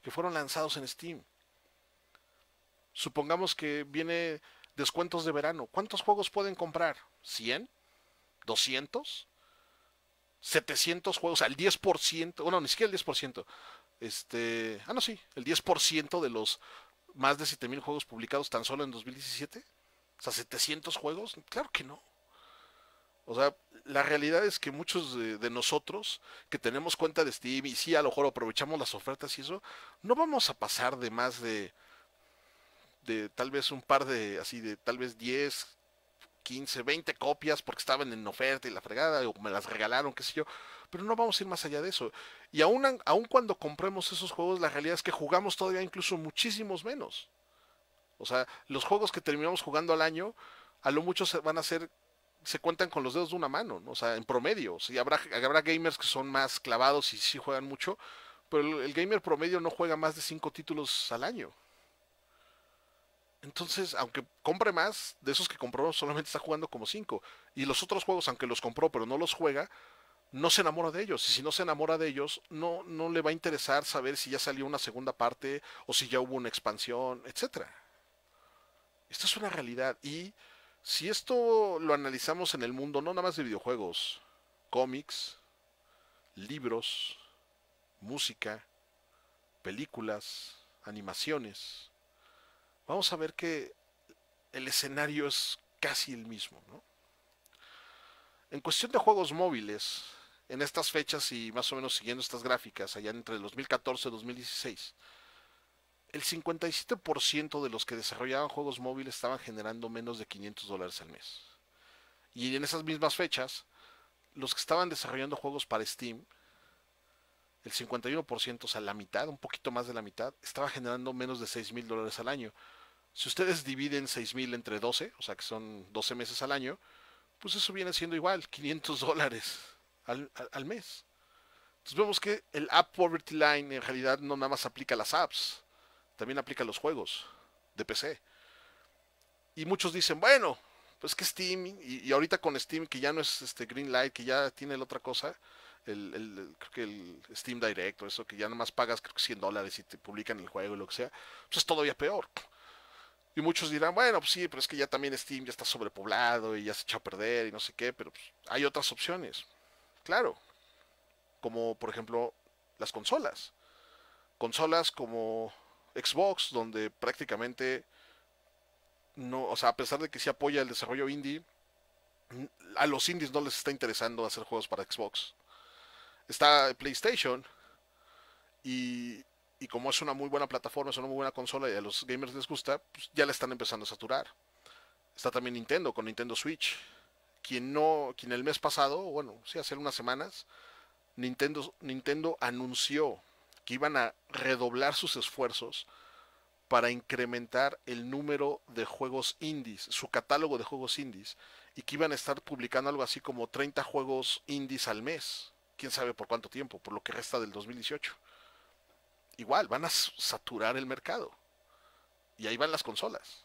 que fueron lanzados en Steam. Supongamos que viene descuentos de verano. ¿Cuántos juegos pueden comprar? ¿100? ¿200? 700 juegos, al 10%, bueno, ni siquiera el 10%, no, sí, el 10% de los más de 7000 juegos publicados tan solo en 2017, o sea, 700 juegos, claro que no. O sea, la realidad es que muchos de nosotros que tenemos cuenta de Steam y sí a lo mejor aprovechamos las ofertas y eso, no vamos a pasar de más de tal vez un par de, así de tal vez 10 15 20 copias porque estaban en oferta y la fregada o me las regalaron, qué sé yo. Pero no vamos a ir más allá de eso. Y aún cuando compremos esos juegos, la realidad es que jugamos todavía incluso muchísimos menos. O sea, los juegos que terminamos jugando al año, a lo mucho van a ser, se cuentan con los dedos de una mano, ¿no? O sea, en promedio. O sea, habrá gamers que son más clavados y sí juegan mucho, pero el gamer promedio no juega más de 5 títulos al año. Entonces, aunque compre más, de esos que compró solamente está jugando como 5. Y los otros juegos, aunque los compró pero no los juega, no se enamora de ellos. Y si no se enamora de ellos, no le va a interesar saber si ya salió una segunda parte o si ya hubo una expansión, etcétera. Esto es una realidad. Y si esto lo analizamos en el mundo, no nada más de videojuegos, cómics, libros, música, películas, animaciones, vamos a ver que el escenario es casi el mismo, ¿no? En cuestión de juegos móviles, en estas fechas y más o menos siguiendo estas gráficas, allá entre el 2014 y 2016, el 57% de los que desarrollaban juegos móviles estaban generando menos de $500 al mes. Y en esas mismas fechas, los que estaban desarrollando juegos para Steam, el 51%, o sea, la mitad, un poquito más de la mitad, estaba generando menos de $6,000 al año. Si ustedes dividen 6,000 entre 12, o sea que son 12 meses al año, pues eso viene siendo igual, $500 al mes. Entonces vemos que el App Poverty Line en realidad no nada más aplica a las apps, también aplica a los juegos de PC. Y muchos dicen, bueno, pues que Steam, y ahorita con Steam, que ya no es este Greenlight, que ya tiene la otra cosa, creo que el Steam Direct o eso, que ya nada más pagas creo que $100 y te publican el juego y lo que sea, pues es todavía peor. Y muchos dirán, bueno, pues sí, pero es que ya también Steam ya está sobrepoblado y ya se echó a perder y no sé qué, pero pues hay otras opciones. Claro, como por ejemplo las consolas. Consolas como Xbox, donde prácticamente no, o sea, a pesar de que sí apoya el desarrollo indie, a los indies no les está interesando hacer juegos para Xbox. Está PlayStation y, y como es una muy buena plataforma, es una muy buena consola y a los gamers les gusta, pues ya la están empezando a saturar. Está también Nintendo con Nintendo Switch, quien el mes pasado, bueno, sí, hace unas semanas, Nintendo anunció que iban a redoblar sus esfuerzos para incrementar el número de juegos indies, su catálogo de juegos indies, y que iban a estar publicando algo así como 30 juegos indies al mes. Quién sabe por cuánto tiempo, por lo que resta del 2018. Igual, van a saturar el mercado. Y ahí van las consolas.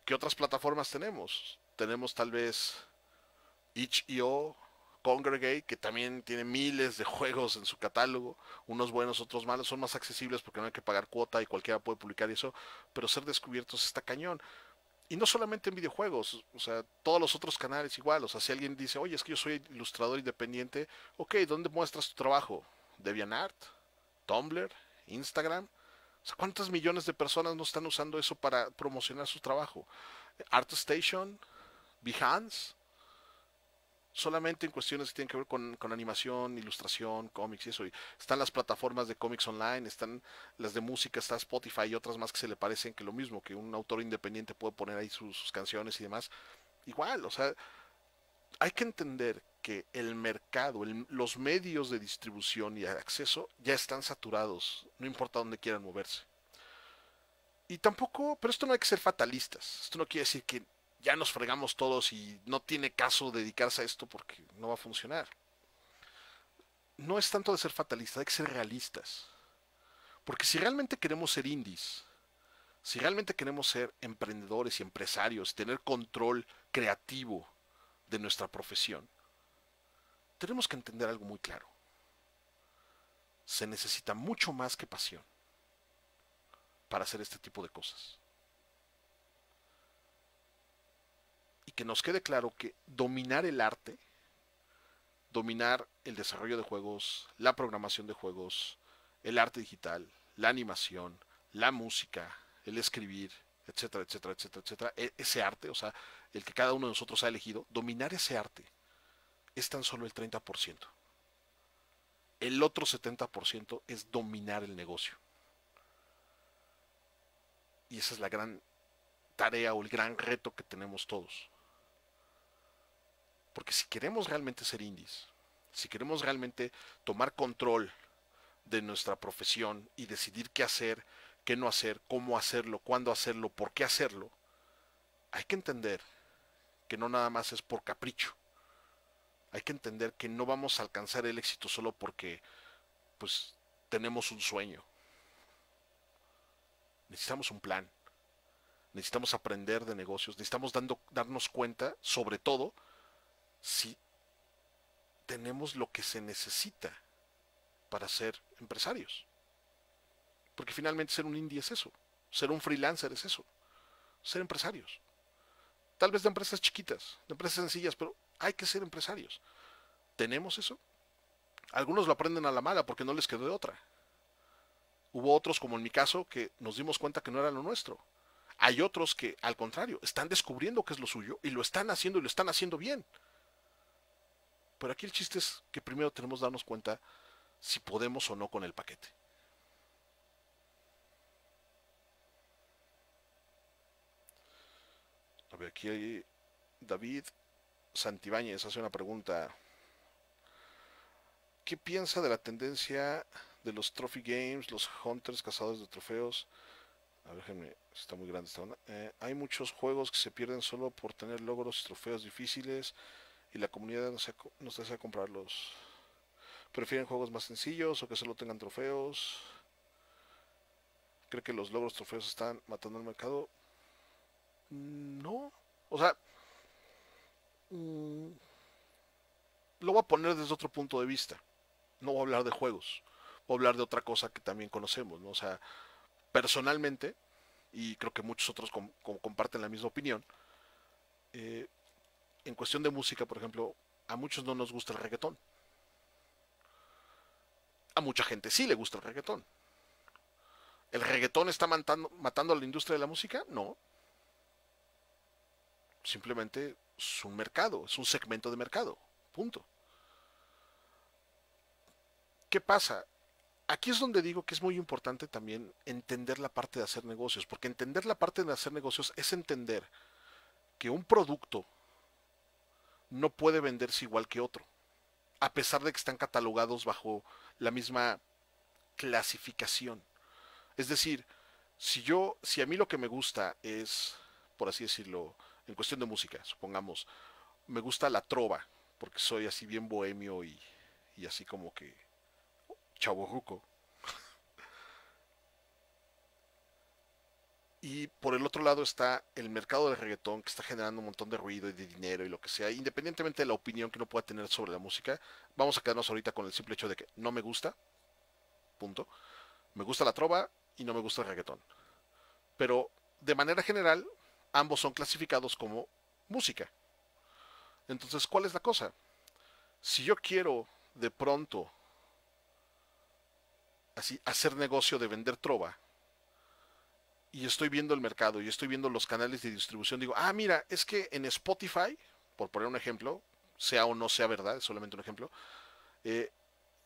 ¿Qué otras plataformas tenemos? Tenemos tal vez itch.io, Congregate, que también tiene miles de juegos en su catálogo, unos buenos, otros malos, son más accesibles porque no hay que pagar cuota y cualquiera puede publicar eso, pero ser descubiertos está cañón. Y no solamente en videojuegos, o sea, todos los otros canales igual, o sea, si alguien dice, oye, es que yo soy ilustrador independiente, ok, ¿dónde muestras tu trabajo? DeviantArt, Tumblr, Instagram. O sea, ¿cuántas millones de personas no están usando eso para promocionar su trabajo? ArtStation, Behance, solamente en cuestiones que tienen que ver con animación, ilustración, cómics y eso. Y están las plataformas de cómics online, están las de música, está Spotify y otras más que se le parecen que lo mismo, que un autor independiente puede poner ahí sus canciones y demás. Igual, o sea, hay que entender que el mercado, los medios de distribución y acceso ya están saturados, no importa dónde quieran moverse. Y tampoco, pero esto no hay que ser fatalistas, esto no quiere decir que ya nos fregamos todos y no tiene caso dedicarse a esto porque no va a funcionar. No es tanto de ser fatalistas, hay que ser realistas. Porque si realmente queremos ser indies, si realmente queremos ser emprendedores y empresarios, tener control creativo de nuestra profesión, tenemos que entender algo muy claro. Se necesita mucho más que pasión para hacer este tipo de cosas. Y que nos quede claro que dominar el arte, dominar el desarrollo de juegos, la programación de juegos, el arte digital, la animación, la música, el escribir, etcétera, etcétera, etcétera, etcétera, ese arte, o sea, el que cada uno de nosotros ha elegido, dominar ese arte es tan solo el 30%. El otro 70% es dominar el negocio. Y esa es la gran tarea o el gran reto que tenemos todos. Porque si queremos realmente ser indies, si queremos realmente tomar control de nuestra profesión y decidir qué hacer, qué no hacer, cómo hacerlo, cuándo hacerlo, por qué hacerlo, hay que entender que no nada más es por capricho. Hay que entender que no vamos a alcanzar el éxito solo porque pues tenemos un sueño. Necesitamos un plan, necesitamos aprender de negocios, necesitamos darnos cuenta, sobre todo, si tenemos lo que se necesita para ser empresarios. Porque finalmente ser un indie es eso, ser un freelancer es eso, ser empresarios. Tal vez de empresas chiquitas, de empresas sencillas, pero hay que ser empresarios. ¿Tenemos eso? Algunos lo aprenden a la mala porque no les quedó de otra. Hubo otros, como en mi caso, que nos dimos cuenta que no era lo nuestro. Hay otros que, al contrario, están descubriendo qué es lo suyo y lo están haciendo y lo están haciendo bien. Pero aquí el chiste es que primero tenemos que darnos cuenta si podemos o no con el paquete. A ver, aquí hay David Santibáñez hace una pregunta. ¿Qué piensa de la tendencia de los trophy games, los hunters, cazadores de trofeos? A ver, déjenme, está muy grande esta onda. Hay muchos juegos que se pierden solo por tener logros y trofeos difíciles y la comunidad no se desea comprarlos. ¿Prefieren juegos más sencillos o que solo tengan trofeos? ¿Cree que los logros trofeos están matando el mercado? No. O sea, mm, lo voy a poner desde otro punto de vista. No voy a hablar de juegos. Voy a hablar de otra cosa que también conocemos, ¿no? O sea, personalmente, y creo que muchos otros comparten la misma opinión, eh, en cuestión de música, por ejemplo, a muchos no nos gusta el reggaetón. A mucha gente sí le gusta el reggaetón. ¿El reggaetón está matando a la industria de la música? No. Simplemente es un mercado, es un segmento de mercado. Punto. ¿Qué pasa? Aquí es donde digo que es muy importante también entender la parte de hacer negocios, porque entender la parte de hacer negocios es entender que un producto no puede venderse igual que otro, a pesar de que están catalogados bajo la misma clasificación. Es decir, si a mí lo que me gusta es, por así decirlo, en cuestión de música, supongamos, me gusta la trova, porque soy así bien bohemio y así como que chavorruco. Y por el otro lado está el mercado del reggaetón que está generando un montón de ruido y de dinero y lo que sea. Independientemente de la opinión que uno pueda tener sobre la música, vamos a quedarnos ahorita con el simple hecho de que no me gusta, punto. Me gusta la trova y no me gusta el reggaetón. Pero de manera general, ambos son clasificados como música. Entonces, ¿cuál es la cosa? Si yo quiero de pronto así hacer negocio de vender trova y estoy viendo el mercado y estoy viendo los canales de distribución, digo, ah, mira, es que en Spotify, por poner un ejemplo, sea o no sea verdad, es solamente un ejemplo, eh,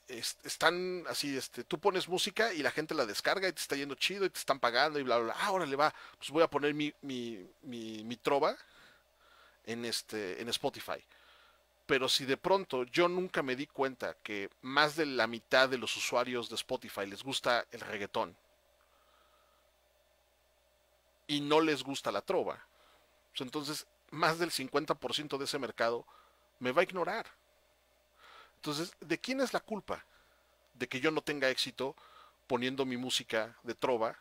están así, tú pones música y la gente la descarga y te está yendo chido y te están pagando y bla, bla, bla. Ah, órale, va, pues voy a poner mi trova en Spotify. Pero si de pronto yo nunca me di cuenta que más de la mitad de los usuarios de Spotify les gusta el reggaetón y no les gusta la trova, pues entonces más del 50% de ese mercado me va a ignorar. Entonces, ¿de quién es la culpa de que yo no tenga éxito poniendo mi música de trova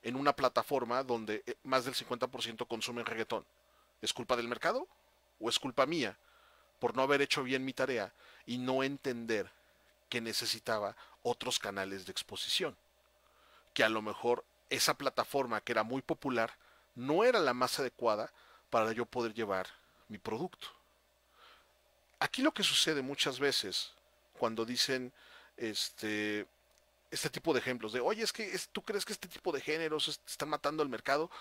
en una plataforma donde más del 50% consumen reggaetón? ¿Es culpa del mercado o es culpa mía por no haber hecho bien mi tarea y no entender que necesitaba otros canales de exposición? Que a lo mejor esa plataforma que era muy popular no era la más adecuada para yo poder llevar mi producto. Aquí lo que sucede muchas veces cuando dicen este tipo de ejemplos de, oye, es que tú crees que este tipo de géneros están matando el mercado.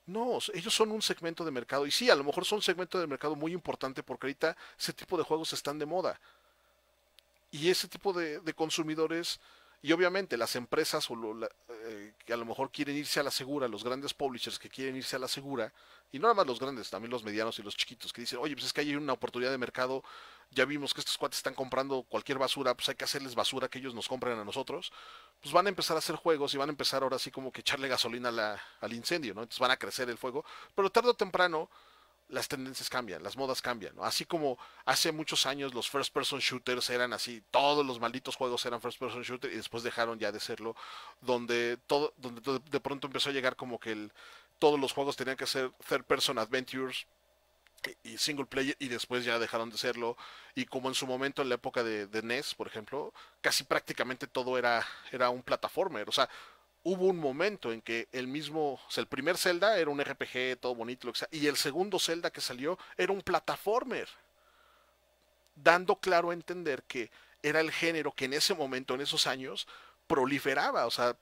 No, ellos son un segmento de mercado. Y sí, a lo mejor son un segmento de mercado muy importante porque ahorita ese tipo de juegos están de moda. Y ese tipo de consumidores, y obviamente las empresas que a lo mejor quieren irse a la segura, los grandes publishers que quieren irse a la segura, y no nada más los grandes, también los medianos y los chiquitos, que dicen, oye, pues es que hay una oportunidad de mercado, ya vimos que estos cuates están comprando cualquier basura, pues hay que hacerles basura que ellos nos compren a nosotros, pues van a empezar a hacer juegos y van a empezar ahora así como que echarle gasolina al incendio, ¿no? Entonces van a crecer el fuego, pero tarde o temprano las tendencias cambian, las modas cambian, ¿no? Así como hace muchos años los first person shooters eran así, todos los malditos juegos eran first person shooter y después dejaron ya de serlo, donde de pronto empezó a llegar como que todos los juegos tenían que ser third person adventures y single player y después ya dejaron de serlo y como en su momento en la época de NES por ejemplo casi prácticamente todo era un plataformer, o sea, hubo un momento en que o sea, el primer Zelda era un RPG, todo bonito, lo que sea, y el segundo Zelda que salió era un plataformer, dando claro a entender que era el género que en ese momento, en esos años, proliferaba, o sea,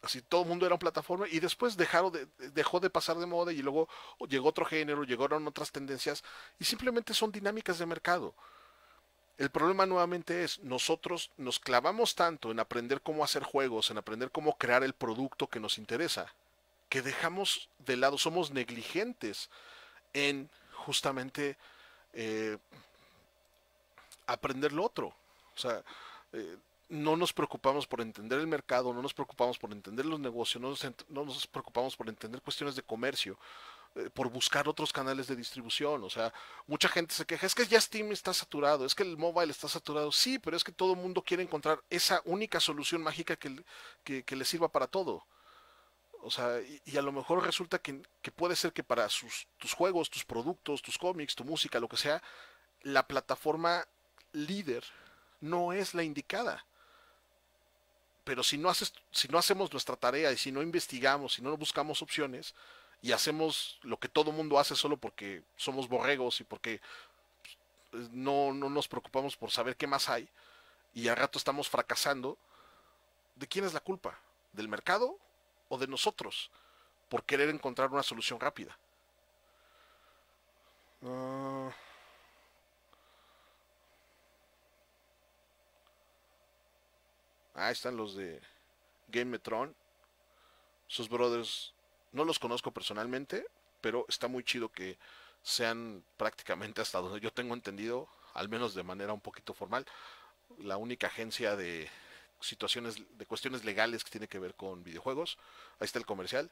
así todo el mundo era un plataformer y después dejó de pasar de moda y luego llegó otro género, llegaron otras tendencias y simplemente son dinámicas de mercado. El problema nuevamente es, nosotros nos clavamos tanto en aprender cómo hacer juegos, en aprender cómo crear el producto que nos interesa, que dejamos de lado, somos negligentes en justamente eh, aprender lo otro. O sea, eh, no nos preocupamos por entender el mercado, no nos preocupamos por entender los negocios, no nos preocupamos por entender cuestiones de comercio, por buscar otros canales de distribución. O sea, mucha gente se queja, es que ya Steam está saturado, es que el mobile está saturado. Sí, pero es que todo el mundo quiere encontrar esa única solución mágica que le sirva para todo. O sea, y a lo mejor resulta que puede ser que para tus juegos, tus productos, tus cómics, tu música, lo que sea, la plataforma líder no es la indicada. Pero si no hacemos nuestra tarea y si no investigamos, si no buscamos opciones y hacemos lo que todo mundo hace solo porque somos borregos y porque no nos preocupamos por saber qué más hay y al rato estamos fracasando, ¿de quién es la culpa? ¿Del mercado o de nosotros? Por querer encontrar una solución rápida. Uh, Ahí están los de Game Metron. Sus brothers no los conozco personalmente, pero está muy chido que sean prácticamente hasta donde yo tengo entendido, al menos de manera un poquito formal, la única agencia de de cuestiones legales que tiene que ver con videojuegos. Ahí está el comercial.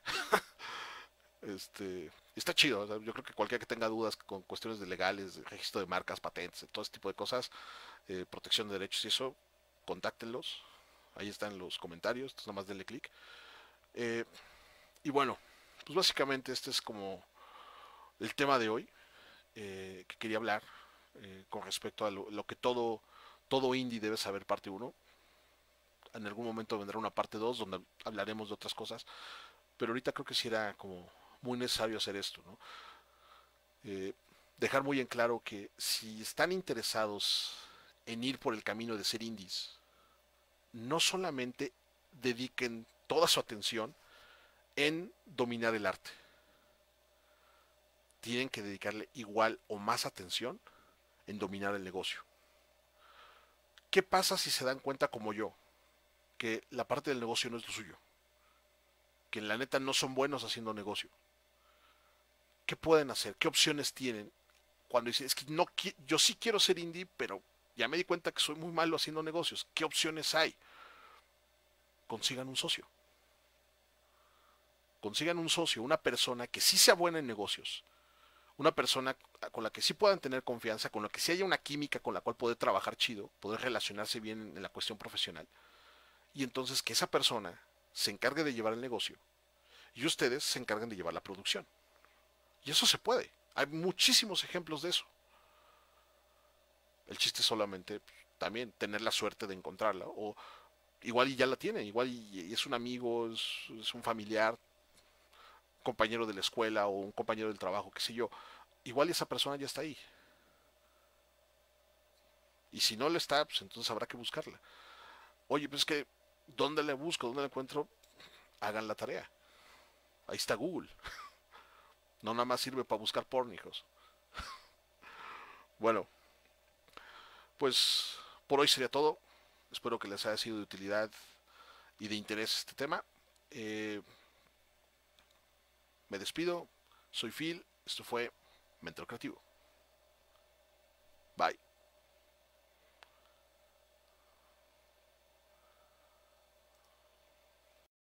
Está chido. O sea, yo creo que cualquiera que tenga dudas con cuestiones de legales, de registro de marcas, patentes, todo ese tipo de cosas, protección de derechos y eso, contáctenlos. Ahí están los comentarios. Entonces, nada más denle clic. Eh, y bueno, pues básicamente este es como el tema de hoy que quería hablar con respecto a lo que todo indie debe saber parte uno. En algún momento vendrá una parte 2 donde hablaremos de otras cosas, pero ahorita creo que sí era como muy necesario hacer esto, ¿no? Eh, Dejar muy en claro que si están interesados en ir por el camino de ser indies, no solamente dediquen toda su atención en dominar el arte, tienen que dedicarle igual o más atención en dominar el negocio. ¿Qué pasa si se dan cuenta como yo que la parte del negocio no es lo suyo? Que en la neta no son buenos haciendo negocio. ¿Qué pueden hacer? ¿Qué opciones tienen? Cuando dicen, es que no, yo sí quiero ser indie, pero ya me di cuenta que soy muy malo haciendo negocios. ¿Qué opciones hay? Consigan un socio. Consigan un socio, una persona que sí sea buena en negocios, una persona con la que sí puedan tener confianza, con la que sí haya una química con la cual poder trabajar chido, poder relacionarse bien en la cuestión profesional. Y entonces que esa persona se encargue de llevar el negocio y ustedes se encarguen de llevar la producción. Y eso se puede. Hay muchísimos ejemplos de eso. El chiste es solamente también tener la suerte de encontrarla. O igual y ya la tiene, igual y es un amigo, es un familiar, compañero de la escuela o un compañero del trabajo, qué sé yo. Igual y esa persona ya está ahí. Y si no le está, pues entonces habrá que buscarla. Oye, pues es que, ¿dónde la busco? ¿Dónde la encuentro? Hagan la tarea. Ahí está Google. No nada más sirve para buscar porn, hijos. Bueno, pues por hoy sería todo. Espero que les haya sido de utilidad y de interés este tema. Me despido. Soy Phil. Esto fue Mentor Creativo. Bye.